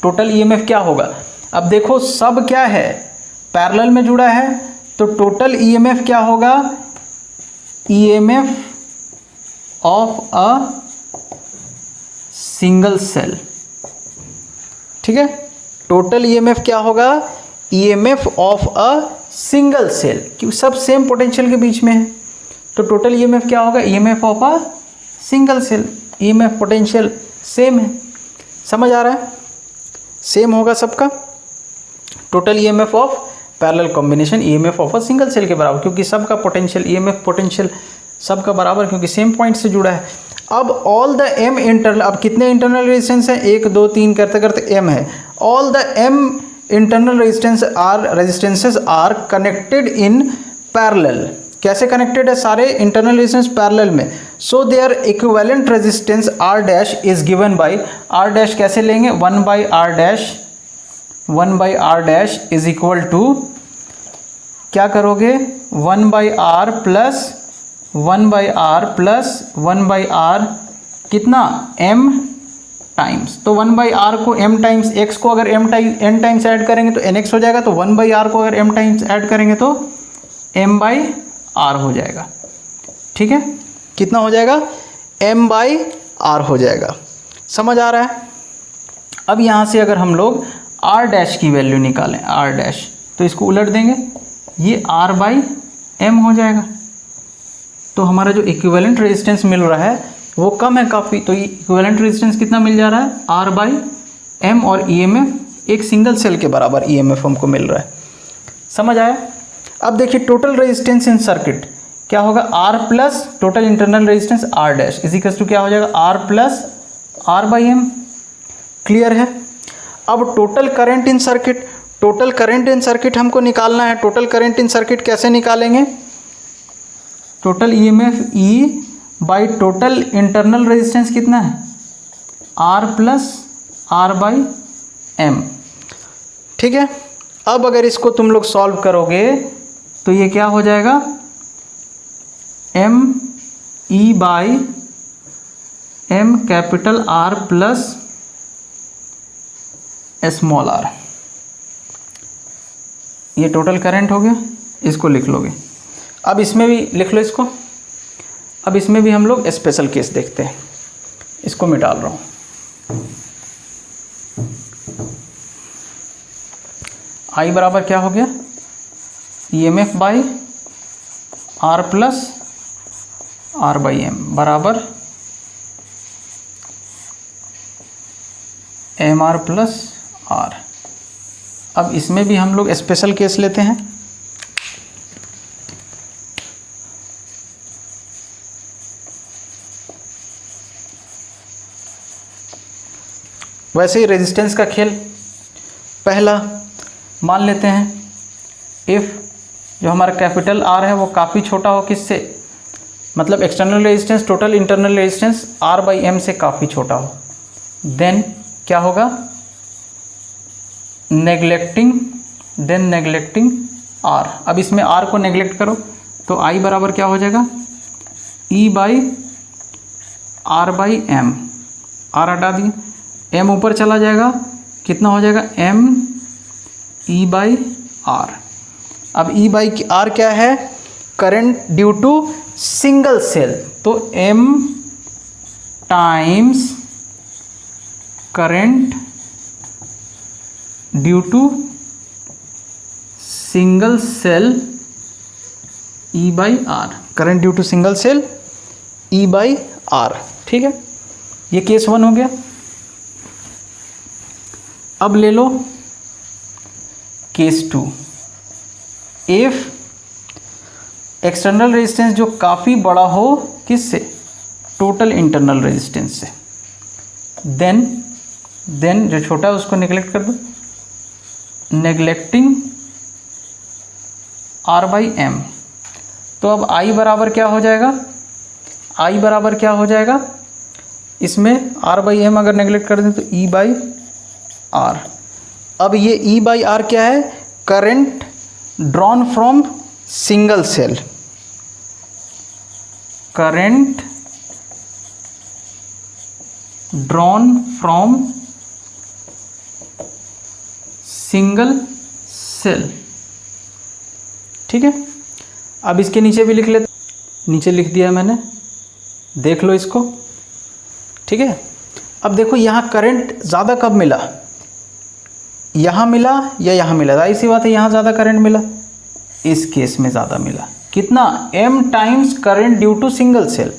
टोटल ईएमएफ क्या होगा। अब देखो सब क्या है, पैरेलल में जुड़ा है, तो टोटल ईएमएफ क्या होगा, EMF of a single cell, ठीक है। टोटल ईएमएफ क्या होगा, EMF of a single cell, क्योंकि सब सेम पोटेंशियल के बीच में है, तो टोटल ईएमएफ क्या होगा, EMF of a single cell, EMF potential same है, समझ आ रहा है, सेम होगा सबका। Total EMF of parallel combination EMF of a single cell के बराबर, क्योंकि सबका पोटेंशियल, ईएमएफ पोटेंशियल सबका बराबर, क्योंकि सेम पॉइंट से जुड़ा है। अब ऑल द एम इंटरनल, अब कितने इंटरनल रेजिस्टेंस हैं, 1 2 3 करते करते एम है, all the M internal resistances are connected in parallel. कैसे कनेक्टेड है, सारे इंटरनल रेजिस्टेंस पैरेलल में, so their equivalent resistance R dash is given by, R dash कैसे लेंगे, 1 by R dash is equal to, क्या करोगे, 1 by R plus 1 by R plus 1 by R कितना, m टाइम्स। तो 1 बाई आर को m टाइम्स, x को अगर n टाइम्स ऐड करेंगे तो nx हो जाएगा, तो 1 बाई आर को अगर m टाइम्स ऐड करेंगे तो m बाई आर हो जाएगा, ठीक है, कितना हो जाएगा, m बाई आर हो जाएगा, समझ आ रहा है। अब यहाँ से अगर हम लोग r डैश की वैल्यू निकालें, r डैश, तो इसको उलट देंगे, ये r बाई m हो जाएगा। तो हमारा जो इक्विवेलेंट रेजिस्टेंस मिल रहा है वो कम है काफ़ी, तो इक्विवेलेंट रेजिस्टेंस कितना मिल जा रहा है, R बाई M, और ईएमएफ एक सिंगल सेल के बराबर ईएमएफ हमको मिल रहा है, समझ आया। अब देखिए टोटल रेजिस्टेंस इन सर्किट क्या होगा, R plus total internal resistance R dash is equal to क्या हो जाएगा, R plus R by M, clear है। अब total current in circuit, total current in circuit हमको निकालना है। टोटल करंट इन सर्किट कैसे निकालेंगे, total EMF E by total internal resistance कितना है, R plus R by M, ठीक है। अब अगर इसको तुम लोग सॉल्व करोगे तो ये क्या हो जाएगा, M E by M capital R plus small r, ये टोटल करंट हो गया, इसको लिख लोगे। अब इसमें भी लिख लो इसको। अब इसमें भी हम लोग स्पेशल केस देखते हैं, इसको मिटा रहा हूँ। आई बराबर क्या हो गया, EMF by R plus R by M बराबर एम आर प्लस आर। अब इसमें भी हम लोग स्पेशल केस लेते हैं। वैसे ही रेजिस्टेंस का खेल, पहला मान लेते हैं इफ़ जो हमारा कैपिटल आर है वो काफ़ी छोटा हो किससे, मतलब external resistance total internal resistance R/M से काफ़ी छोटा हो, देन क्या होगा, नेग्लेक्टिंग R। अब इसमें R को नेग्लेक्ट करो तो I बराबर क्या हो जाएगा, E/R/M। R हटा दिए, M ऊपर चला जाएगा, कितना हो जाएगा, M/E/R। अब E/R क्या है, current due to single cell, तो M times current due to single cell E/R, current due to single cell E/R। ठीक है, ये केस 1 हो गया। अब ले लो केस 2। इफ एक्सटर्नल रेजिस्टेंस जो काफ़ी बड़ा हो, किससे, टोटल इंटरनल रेजिस्टेंस से, देन जो छोटा है उसको नेग्लेक्ट कर दो, नेग्लेक्टिंग R/M। तो अब I बराबर क्या हो जाएगा, I बराबर क्या हो जाएगा, इसमें R/M अगर नेग्लेक्ट कर दें तो E/R। अब ये E/R क्या है, current drawn from single cell, current drawn from single cell. ठीक है, अब इसके नीचे भी लिख लेते, नीचे लिख दिया मैंने, देख लो इसको। ठीक है, अब देखो यहाँ करंट ज़्यादा कब मिला, यहाँ मिला या यहाँ मिला, जाहिर सी बात है यहाँ ज़्यादा करंट मिला, इस केस में ज़्यादा मिला, कितना, M times current due to single cell.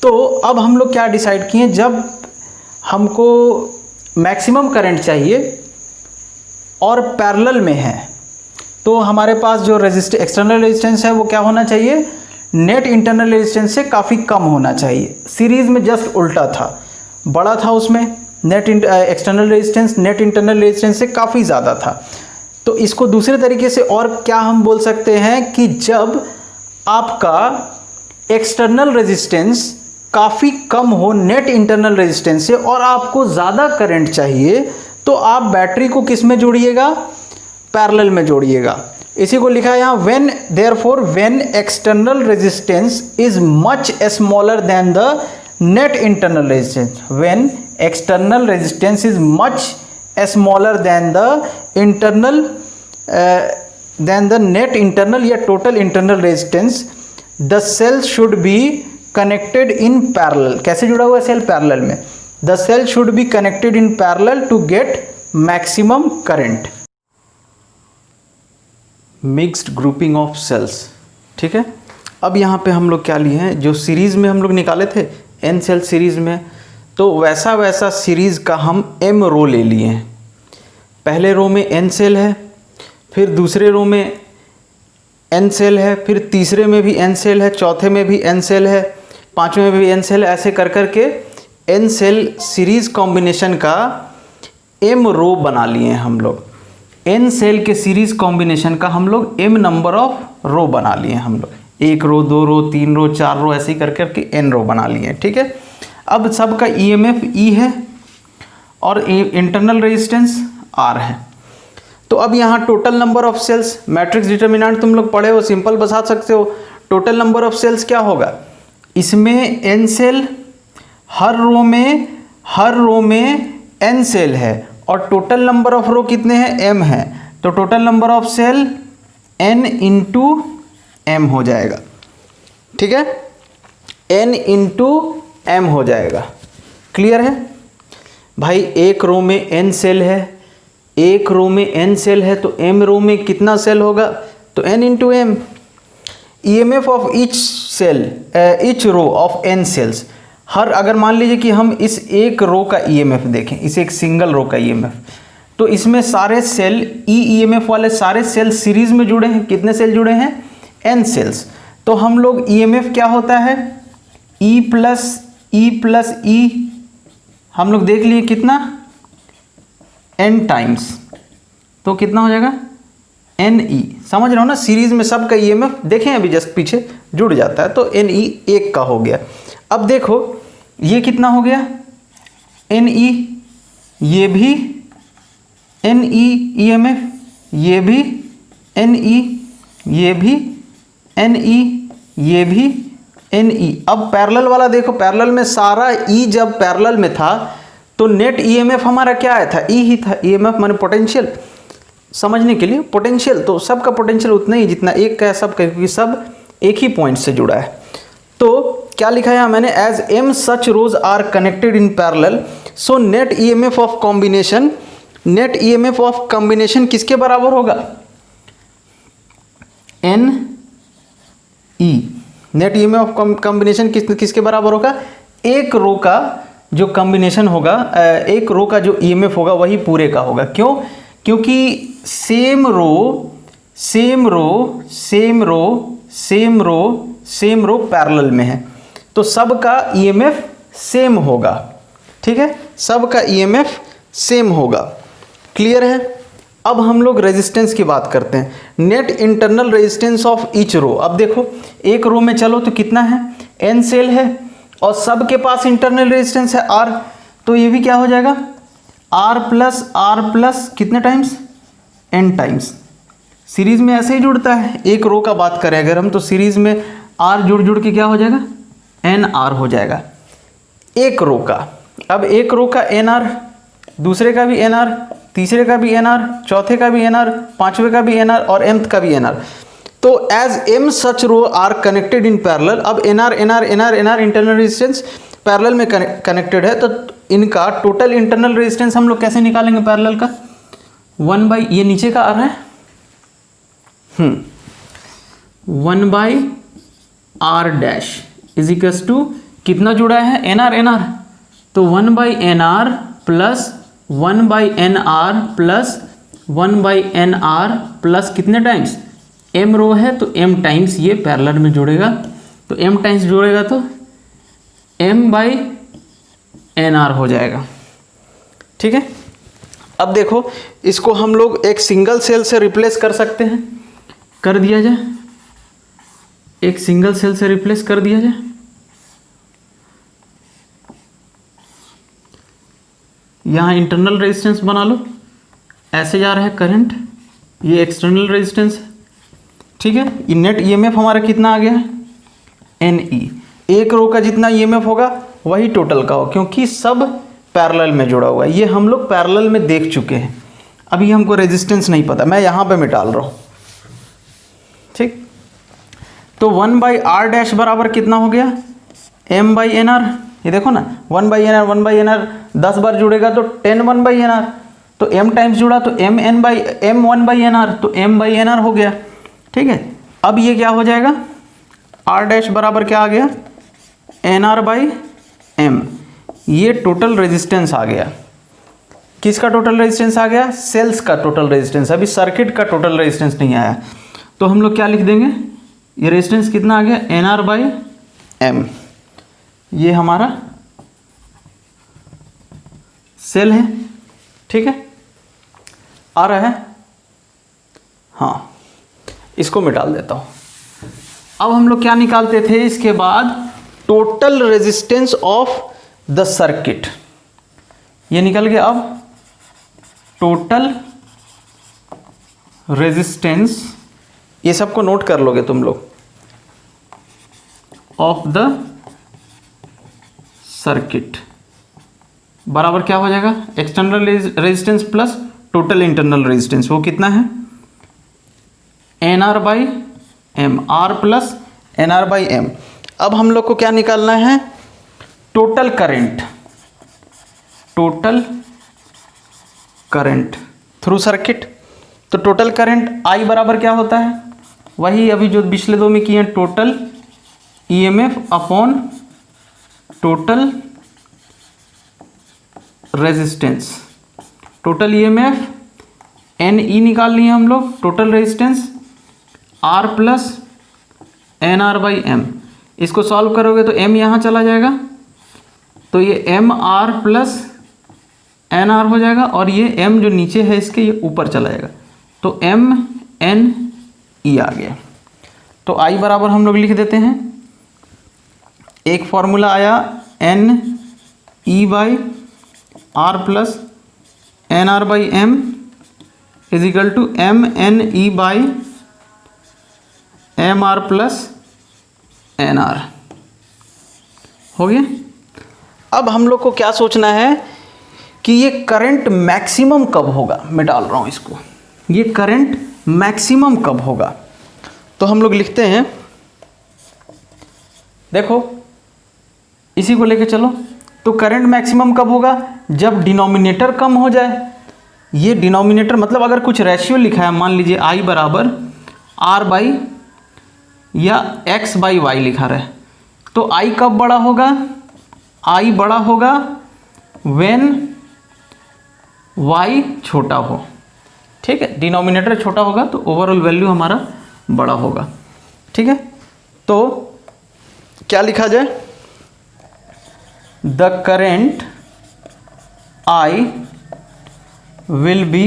तो अब हम लोग क्या डिसाइड किए, जब हमको मैक्सिमम करंट चाहिए और पैरेलल में है, तो हमारे पास जो एक्सटर्नल रेजिस्टेंस है वो क्या होना चाहिए, नेट इंटरनल रेजिस्टेंस से काफ़ी कम होना चाहिए। सीरीज़ में जस्ट उल्टा था, बड़ा था उसमें external resistance net internal resistance से काफ़ी ज़्यादा था। तो इसको दूसरे तरीके से और क्या हम बोल सकते हैं कि जब आपका एक्सटर्नल रेजिस्टेंस काफ़ी कम हो नेट इंटरनल रेजिस्टेंस से और आपको ज़्यादा करंट चाहिए, तो आप बैटरी को किस में जोड़िएगा, पैरेलल में जोड़िएगा। इसी को लिखा है यहाँ, when external resistance is much smaller than the net internal resistance, when external resistance is much smaller than the internal than the net internal या total internal resistance, the cell should be connected in parallel. कैसे जुड़ा हुआ है सेल, पैरेलल में। The cell should be connected in parallel to get maximum current. Mixed grouping of cells. ठीक है, अब यहाँ पे हम लोग क्या लिए हैं, जो सीरीज़ में हम लोग निकाले थे n सेल सीरीज़ में, तो वैसा सीरीज़ का हम m रो ले लिए हैं। पहले रो में n सेल है, फिर दूसरे रो में n सेल है, फिर तीसरे में भी n सेल है, चौथे में भी n सेल है, पांचवें में भी n सेल है, ऐसे कर कर के n सेल सीरीज़ कॉम्बिनेशन का m रो बना लिए हैं हम लोग। n सेल के सीरीज़ कॉम्बिनेशन का हम लोग m नंबर ऑफ रो बना लिए हैं हम लोग, 1 रो 2 रो 3 रो 4 रो ऐसे ही कर कर के n रो बना लिए हैं। ठीक है, अब सबका EMF E है और इंटरनल रेजिस्टेंस R है। तो अब यहाँ total number of cells, matrix determinant तुम लोग पढ़े हो, सिंपल बता सकते हो। टोटल नंबर ऑफ सेल्स क्या होगा, इसमें n सेल, हर रो में n सेल है और टोटल नंबर ऑफ रो कितने हैं, m है। तो total number of cell n into m हो जाएगा। ठीक है, n इंटू m हो जाएगा। क्लियर है भाई, एक रो में n सेल है, एक रो में n सेल है, तो m रो में कितना सेल होगा, तो n into m। EMF of each cell, each row of n cells, हर, अगर मान लीजिए कि हम इस एक रो का EMF देखें, इस एक सिंगल रो का EMF, तो इसमें सारे सेल EMF वाले सारे सेल सीरीज में जुड़े हैं। कितने सेल जुड़े हैं, n सेल्स। तो हम लोग EMF क्या होता है, E प्लस E हम लोग देख लिए कितना, n टाइम्स, तो कितना हो जाएगा NE, समझ रहे हो ना, सीरीज में सबका EMF देखें अभी जस्ट पीछे जुड़ जाता है, तो NE एक का हो गया। अब देखो ये कितना हो गया NE, ये भी NE EMF, ये भी NE, ये भी NE, ये भी NE। अब पैरेलल वाला देखो, पैरेलल में सारा E जब पैरेलल में था तो नेट EMF हमारा क्या आया था, E ही था। EMF माने पोटेंशियल, समझने के लिए पोटेंशियल, तो सबका पोटेंशियल उतना ही जितना एक का है सबका, क्योंकि सब एक ही पॉइंट से जुड़ा है। तो क्या लिखा है मैंने, as M such rows are connected in parallel so net EMF of combination, net EMF of combination किसके बराबर होगा, NE। Net EMF of combination किसके बराबर होगा, एक रो का जो कॉम्बिनेशन होगा, एक रो का जो EMF होगा वही पूरे का होगा। क्यों, क्योंकि same row same row same row same row same row parallel में है, तो सबका EMF सेम होगा। ठीक है, सबका EMF सेम होगा। क्लियर है। अब हम लोग रेजिस्टेंस की बात करते हैं, net internal resistance of each row. अब देखो एक रो में चलो तो कितना है, N सेल है और सबके पास इंटरनल रेजिस्टेंस है R, तो ये भी क्या हो जाएगा R प्लस कितने टाइम्स, N टाइम्स। सीरीज में ऐसे ही जुड़ता है, एक रो का बात करें अगर हम, तो सीरीज में R जुड़ के क्या हो जाएगा, NR हो जाएगा एक रो का। अब एक रो का NR, दूसरे का भी NR, तीसरे का भी NR, चौथे का भी NR, पांचवे का भी NR और mth का भी NR। तो as M such row are connected in parallel, अब NR इंटरनल रेजिस्टेंस पैरेलल में कनेक्टेड है, तो इनका टोटल इंटरनल रेजिस्टेंस हम लोग कैसे निकालेंगे पैरेलल का, 1/, ये नीचे का आ रहा है 1/R dash is equals to कितना जुड़ा है, NR, तो 1/NR plus 1/NR plus 1/NR plus कितने टाइम्स, M रो है तो M टाइम्स ये पैरेलल में जुड़ेगा, तो M टाइम्स जुड़ेगा तो M/NR हो जाएगा। ठीक है। अब देखो इसको हम लोग एक सिंगल सेल से रिप्लेस कर सकते हैं, कर दिया जाए, एक सिंगल सेल से रिप्लेस कर दिया जाए। यहाँ इंटरनल रेजिस्टेंस बना लो, ऐसे जा रहा है करंट, ये एक्सटर्नल रेजिस्टेंस है। ठीक है, ये नेट EMF हमारा कितना आ गया है, NE। एक रो का जितना EMF होगा वही टोटल का हो, क्योंकि सब पैरेलल में जुड़ा हुआ है। ये हम लोग पैरेलल में देख चुके हैं, अभी हमको रेजिस्टेंस नहीं पता, मैं यहाँ पे मिटाल रहा हूँ। ठीक, तो 1/R डैश बराबर कितना हो गया, M/NR। ये देखो ना 1/NR 10 बार जुड़ेगा तो 10 1/NR, तो M टाइम्स जुड़ा तो M 1/NR, तो M/NR हो गया। ठीक है, अब ये क्या हो जाएगा, R डैश बराबर क्या आ गया, NR/M। ये टोटल रेजिस्टेंस आ गया, किसका टोटल रेजिस्टेंस आ गया, सेल्स का टोटल रेजिस्टेंस, अभी सर्किट का टोटल रेजिस्टेंस नहीं आया। तो हम लोग क्या लिख देंगे, ये रेजिस्टेंस कितना आ गया, NR/M। ये हमारा सेल है। ठीक है, आ रहा है, हाँ, इसको मिटाल देता हूं। अब हम लोग क्या निकालते थे इसके बाद, total resistance of the circuit, ये निकल गया। अब टोटल रेजिस्टेंस, ये सबको नोट कर लोगे तुम लोग, ऑफ द सर्किट बराबर क्या हो जाएगा, external resistance plus total internal resistance, वो कितना है, NR/M, R प्लस NR/M। अब हम लोग को क्या निकालना है, total current, total current through circuit. तो टोटल करंट I बराबर क्या होता है, वही अभी जो पिछले दो में किए हैं, total EMF upon total resistance. Total EMF NE निकाल लिए हम लोग, total resistance R plus NR/M। इसको सॉल्व करोगे तो M यहाँ चला जाएगा, तो ये MR प्लस NR हो जाएगा, और ये M जो नीचे है इसके ये ऊपर चला जाएगा, तो एन ई आ गया। तो आई बराबर हम लोग लिख देते हैं, एक फॉर्मूला आया N E by R plus N R by M is equal to M N E by M R plus N R. हो गया। अब हम लोग को क्या सोचना है कि ये करंट मैक्सिमम कब होगा। मैं डाल रहा हूँ इसको, ये करंट मैक्सिमम कब होगा। तो हम लोग लिखते हैं, देखो इसी को लेके चलो। तो करंट मैक्सिमम कब होगा, जब डिनोमिनेटर कम हो जाए। ये डिनोमिनेटर मतलब अगर कुछ रेशियो लिखा है, मान लीजिए आई बराबर आर बाई या एक्स बाई वाई लिखा रहे, तो आई कब बड़ा होगा, आई बड़ा होगा व्हेन वाई छोटा हो। ठीक है, डिनोमिनेटर छोटा होगा तो ओवरऑल वैल्यू हमारा बड़ा होगा। ठीक है, तो क्या लिखा जाए, the current I will be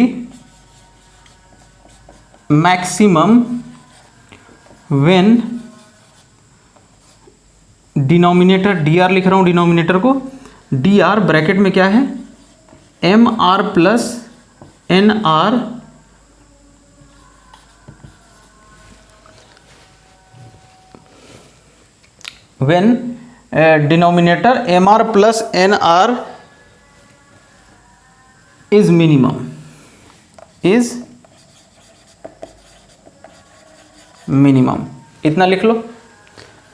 maximum when denominator D R लिख रहा हूँ, डिनोमिनेटर को डी आर ब्रैकेट में क्या है M R plus N R when denominator M R plus N R is minimum, is minimum. इतना लिख लो,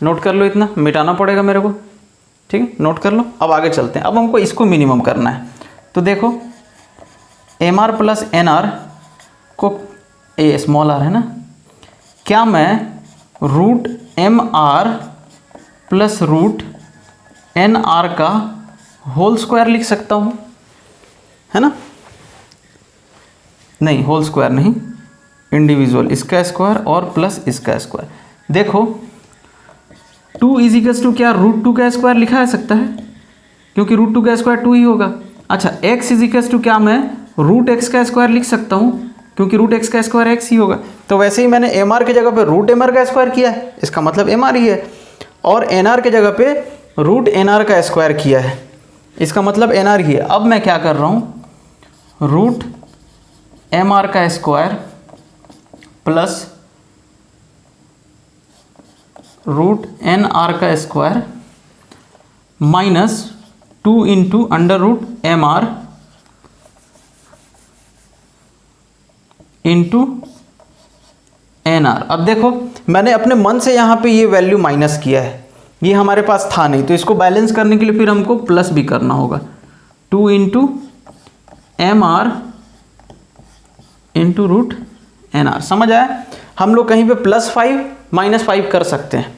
नोट कर लो, इतना मिटाना पड़ेगा मेरे को। ठीक है, नोट कर लो। अब आगे चलते हैं, अब हमको इसको मिनिमम करना है। तो देखो M R plus N R को, ए स्मॉल आर है ना, क्या मैं root M R plus root N R का होल स्क्वायर लिख सकता हूँ, है ना? नहीं, होल स्क्वायर नहीं, इंडिविजुअल, इसका स्क्वायर और प्लस इसका स्क्वायर। देखो 2 इज इक्वल्स टू क्या, रूट 2 का स्क्वायर लिखा जा सकता है, क्योंकि रूट 2 का स्क्वायर 2 ही होगा। अच्छा, x इज इक्वल्स टू क्या, मैं रूट x का स्क्वायर लिख सकता हूँ, क्योंकि रूट x का स्क्वायर x ही होगा। तो वैसे ही मैंने एम आर की जगह पे रूट एम आर का स्क्वायर किया है, इसका मतलब एम आर ही है, और एन आर की जगह पे रूट एन आर का स्क्वायर किया है, इसका मतलब एन आर ही है। अब मैं क्या कर रहा हूँ, रूट एम आर का square plus root N R का square minus 2 into under root M R into N R. अब देखो मैंने अपने मन से यहाँ पे ये वैल्यू माइनस किया है, ये हमारे पास था नहीं, तो इसको बैलेंस करने के लिए फिर हमको प्लस भी करना होगा। 2 into M R into root N R. समझ आया? हम लोग कहीं पे +5 -5 कर सकते हैं।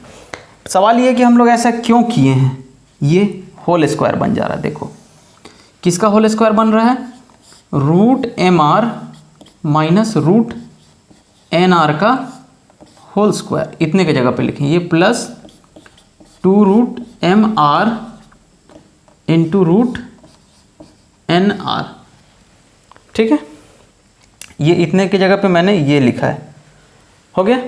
सवाल ये है कि हम लोग ऐसा क्यों किए हैं, ये होल स्क्वायर बन जा रहा है। देखो किसका होल स्क्वायर बन रहा है, root M R minus root N R का होल स्क्वायर, इतने की जगह पे लिखें, ये plus 2 root M R into root N R. ठीक है, ये इतने की जगह पे मैंने ये लिखा है। हो गया।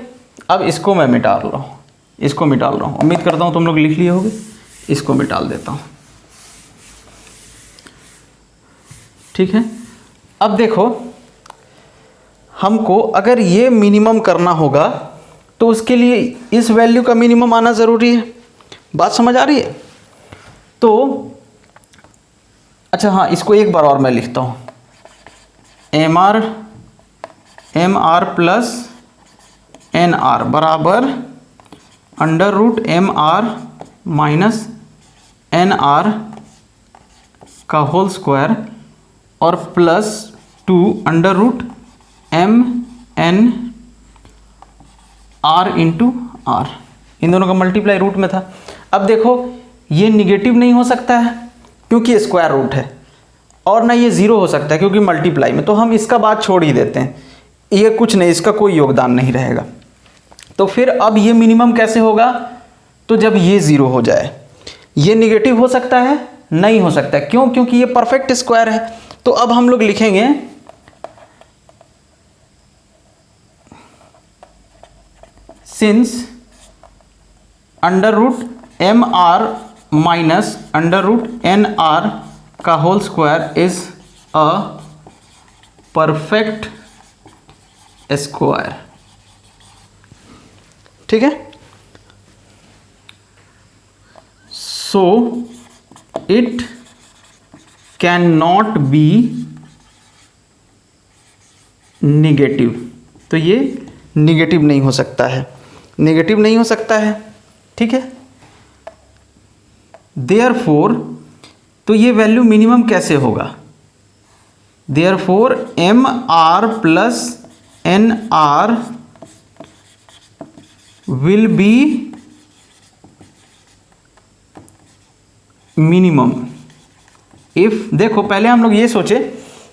अब इसको मैं मिटा रहा हूँ, इसको मिटा रहा हूँ, उम्मीद करता हूँ तुम लोग लिख लिए होगे। इसको मिटाल देता हूँ। ठीक है, अब देखो हमको अगर ये मिनिमम करना होगा तो उसके लिए इस वैल्यू का मिनिमम आना ज़रूरी है। बात समझ आ रही है? तो अच्छा हाँ, इसको एक बार और मैं लिखता हूँ, M R plus N R बराबर under root M R minus N R का होल स्क्वायर और plus 2 under root M N R into R, इन दोनों का मल्टीप्लाई रूट में था। अब देखो ये निगेटिव नहीं हो सकता है क्योंकि ये स्क्वायर रूट है, और ना ये ज़ीरो हो सकता है क्योंकि मल्टीप्लाई में, तो हम इसका बात छोड़ ही देते हैं, ये कुछ नहीं, इसका कोई योगदान नहीं रहेगा। तो फिर अब ये मिनिमम कैसे होगा, तो जब ये ज़ीरो हो जाए। ये निगेटिव हो सकता है? नहीं हो सकता। क्यों? क्योंकि ये परफेक्ट स्क्वायर है। तो अब हम लोग लिखेंगे since under root M R minus under root N R का whole square is a perfect square. ठीक है, so it can not be negative. तो ये निगेटिव नहीं हो सकता है, निगेटिव नहीं हो सकता है। ठीक है, देयरफॉर तो ये वैल्यू मिनिमम कैसे होगा? Therefore M R plus N R will be minimum if, देखो पहले हम लोग ये सोचे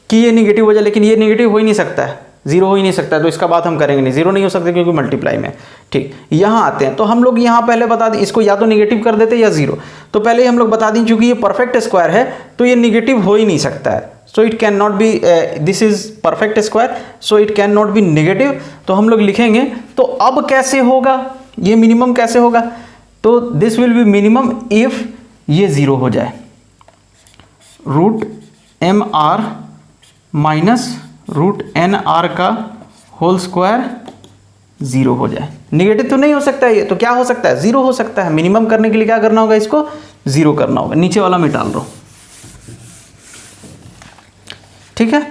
कि ये निगेटिव हो जाए, लेकिन ये निगेटिव हो ही नहीं सकता है, जीरो हो ही नहीं सकता है, तो इसका बात हम करेंगे नहीं, जीरो नहीं हो सकता क्योंकि मल्टीप्लाई में। ठीक, यहाँ आते हैं तो हम लोग यहाँ पहले बता दें, इसको या तो निगेटिव कर देते या जीरो। तो पहले ही हम लोग बता दें चूंकि ये परफेक्ट स्क्वायर है तो ये निगेटिव हो ही नहीं सकता है, so it can not B, this is perfect square so it can not B negative. तो हम लोग लिखेंगे तो अब कैसे होगा, ये मिनिमम कैसे होगा? तो this will be minimum if ये जीरो हो जाए, root M R minus root N R का होल स्क्वायर जीरो हो जाए। निगेटिव तो नहीं हो सकता है ये, तो क्या हो सकता है? जीरो हो सकता है। मिनिमम करने के लिए क्या करना होगा? इसको जीरो करना होगा। नीचे वाला मिटा दो। ठीक है,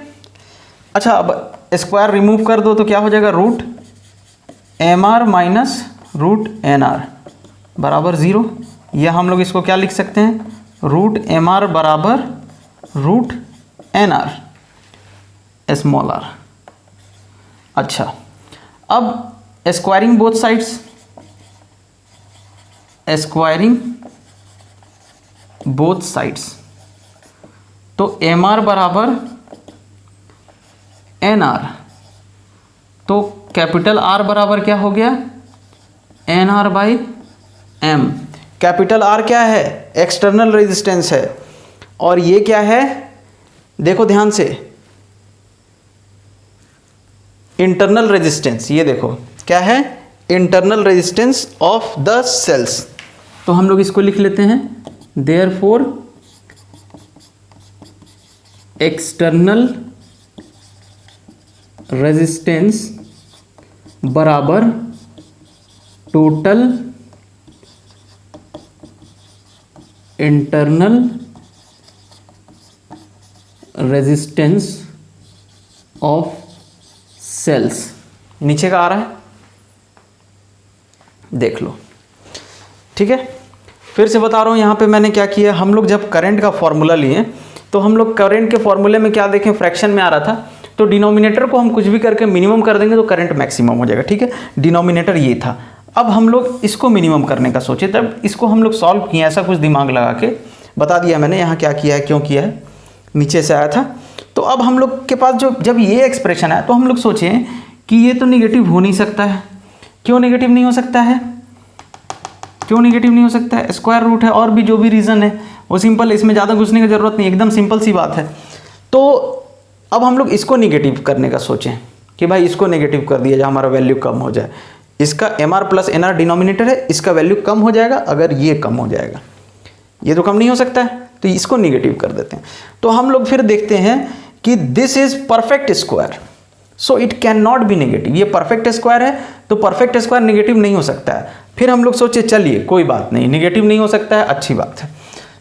अच्छा अब स्क्वायर रिमूव कर दो तो क्या हो जाएगा? Root M R minus root N R बराबर जीरो, या हम लोग इसको क्या लिख सकते हैं? रूट एम आर बराबर root N R small R. अच्छा, अब squaring both sides, squaring both sides, तो एम आर बराबर एन आर, तो कैपिटल आर बराबर क्या हो गया? N R by M. Capital R क्या है? एक्सटर्नल रेजिस्टेंस है, और ये क्या है? देखो ध्यान से, इंटरनल रेजिस्टेंस। ये देखो क्या है? Internal resistance of the cells. तो हम लोग इसको लिख लेते हैं, देयरफॉर एक्सटर्नल रेजिस्टेंस बराबर total internal resistance of cells. नीचे का आ रहा है, देख लो। ठीक है, फिर से बता रहा हूँ, यहाँ पे मैंने क्या किया, हम लोग जब करंट का फॉर्मूला लिए तो हम लोग करंट के फॉर्मूले में क्या देखें? फ्रैक्शन में आ रहा था, तो डिनोमिनेटर को हम कुछ भी करके मिनिमम कर देंगे तो करंट मैक्सिमम हो जाएगा। ठीक है, डिनोमिनेटर ये था। अब हम लोग इसको मिनिमम करने का सोचे, तब इसको हम लोग सॉल्व किए, ऐसा कुछ दिमाग लगा के बता दिया मैंने यहाँ क्या किया है, क्यों किया है, नीचे से आया था। तो अब हम लोग के पास जब ये एक्सप्रेशन है तो हम लोग सोचें कि ये तो निगेटिव हो नहीं सकता है। क्यों निगेटिव नहीं हो सकता है? क्यों निगेटिव नहीं हो सकता है? स्क्वायर रूट है, और भी जो भी रीज़न है वो सिंपल है, इसमें ज़्यादा घुसने की ज़रूरत नहीं, एकदम सिंपल सी बात है। तो अब हम लोग इसको निगेटिव करने का सोचें कि भाई इसको नेगेटिव कर दिया जाए, हमारा वैल्यू कम हो जाए। इसका M R plus N R denominator है, इसका वैल्यू कम हो जाएगा अगर ये कम हो जाएगा। ये तो कम नहीं हो सकता है, तो इसको निगेटिव कर देते हैं। तो हम लोग फिर देखते हैं कि this is perfect square, so it can not B negative. ये परफेक्ट स्क्वायर है तो परफेक्ट स्क्वायर नेगेटिव नहीं हो सकता है। फिर हम लोग सोचे चलिए कोई बात नहीं, नेगेटिव नहीं हो सकता है, अच्छी बात है,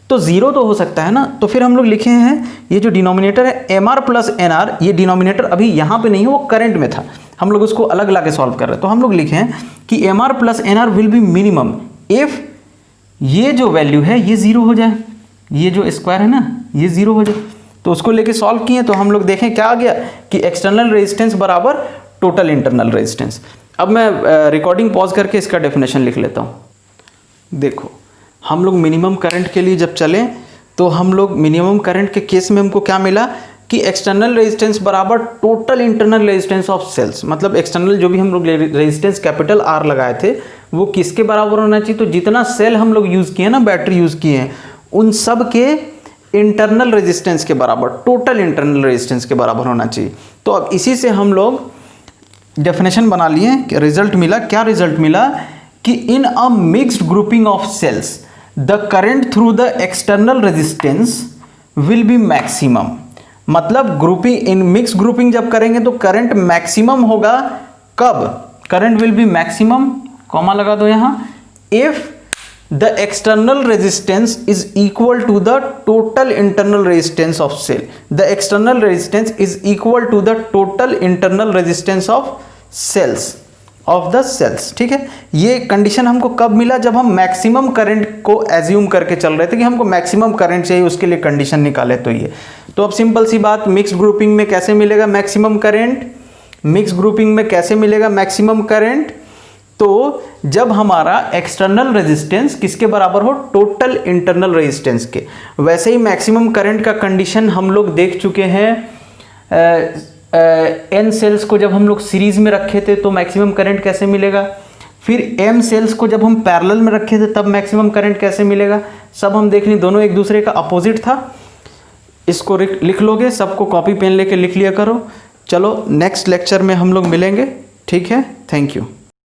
तो जीरो तो हो सकता है ना। तो फिर हम लोग लिखे हैं ये जो डिनोमिनेटर है M R plus N R, ये डिनोमिनेटर अभी यहाँ पे नहीं है, वो करंट में था, हम लोग उसको अलग ला के सॉल्व कर रहे हैं। तो हम लोग लिखे हैं कि M R plus N R will be minimum if ये जो वैल्यू है ये जीरो हो जाए, ये जो स्क्वायर है ना ये जीरो हो जाए। तो उसको लेके सॉल्व किए तो हम लोग देखें क्या आ गया कि एक्सटर्नल रेजिस्टेंस बराबर टोटल इंटरनल रेजिस्टेंस। अब मैं रिकॉर्डिंग पॉज करके इसका डेफिनेशन लिख लेता हूँ। देखो हम लोग मिनिमम करंट के लिए जब चलें तो हम लोग मिनिमम करंट के केस में हमको क्या मिला कि एक्सटर्नल रेजिस्टेंस बराबर total internal resistance of cells. मतलब एक्सटर्नल जो भी हम लोग रेजिस्टेंस कैपिटल आर लगाए थे वो किसके बराबर होना चाहिए? तो जितना सेल हम लोग यूज़ किए ना, बैटरी यूज़ किए हैं, उन सब के इंटरनल रेजिस्टेंस के बराबर, टोटल इंटरनल रेजिस्टेंस के बराबर होना चाहिए। तो अब इसी से हम लोग डेफिनेशन बना लिए कि रिजल्ट मिला, क्या रिजल्ट मिला कि in a mixed grouping of cells the current through the external resistance will be maximum. मतलब ग्रुपिंग, इन मिक्स ग्रुपिंग जब करेंगे तो करंट मैक्सिमम होगा। कब? Current will be maximum, comma लगा दो यहां, if the external resistance is equal to the total internal resistance of cell. The external resistance is equal to the total internal resistance of cells, of the cells. ठीक है, ये कंडीशन हमको कब मिला? जब हम मैक्सिमम करंट को एज्यूम करके चल रहे थे कि हमको मैक्सिमम करंट चाहिए, उसके लिए कंडीशन निकाले। तो ये तो अब सिंपल सी बात, मिक्स ग्रुपिंग में कैसे मिलेगा मैक्सिमम करंट? मिक्स ग्रुपिंग में कैसे मिलेगा मैक्सिमम करंट? तो जब हमारा एक्सटर्नल रेजिस्टेंस किसके बराबर हो? टोटल इंटरनल रेजिस्टेंस के। वैसे ही मैक्सिमम करंट का कंडीशन हम लोग देख चुके हैं। एन सेल्स को जब हम लोग सीरीज में रखे थे तो मैक्सिमम करंट कैसे मिलेगा? फिर एम सेल्स को जब हम पैरेलल में रखे थे तब मैक्सिमम करंट कैसे मिलेगा? सब हम देख लें, दोनों एक दूसरे का अपोजिट था। इसको लिख लोगे, सबको कॉपी पेन लेके लिख लिया करो। चलो नेक्स्ट लेक्चर में हम लोग मिलेंगे। ठीक है, थैंक यू।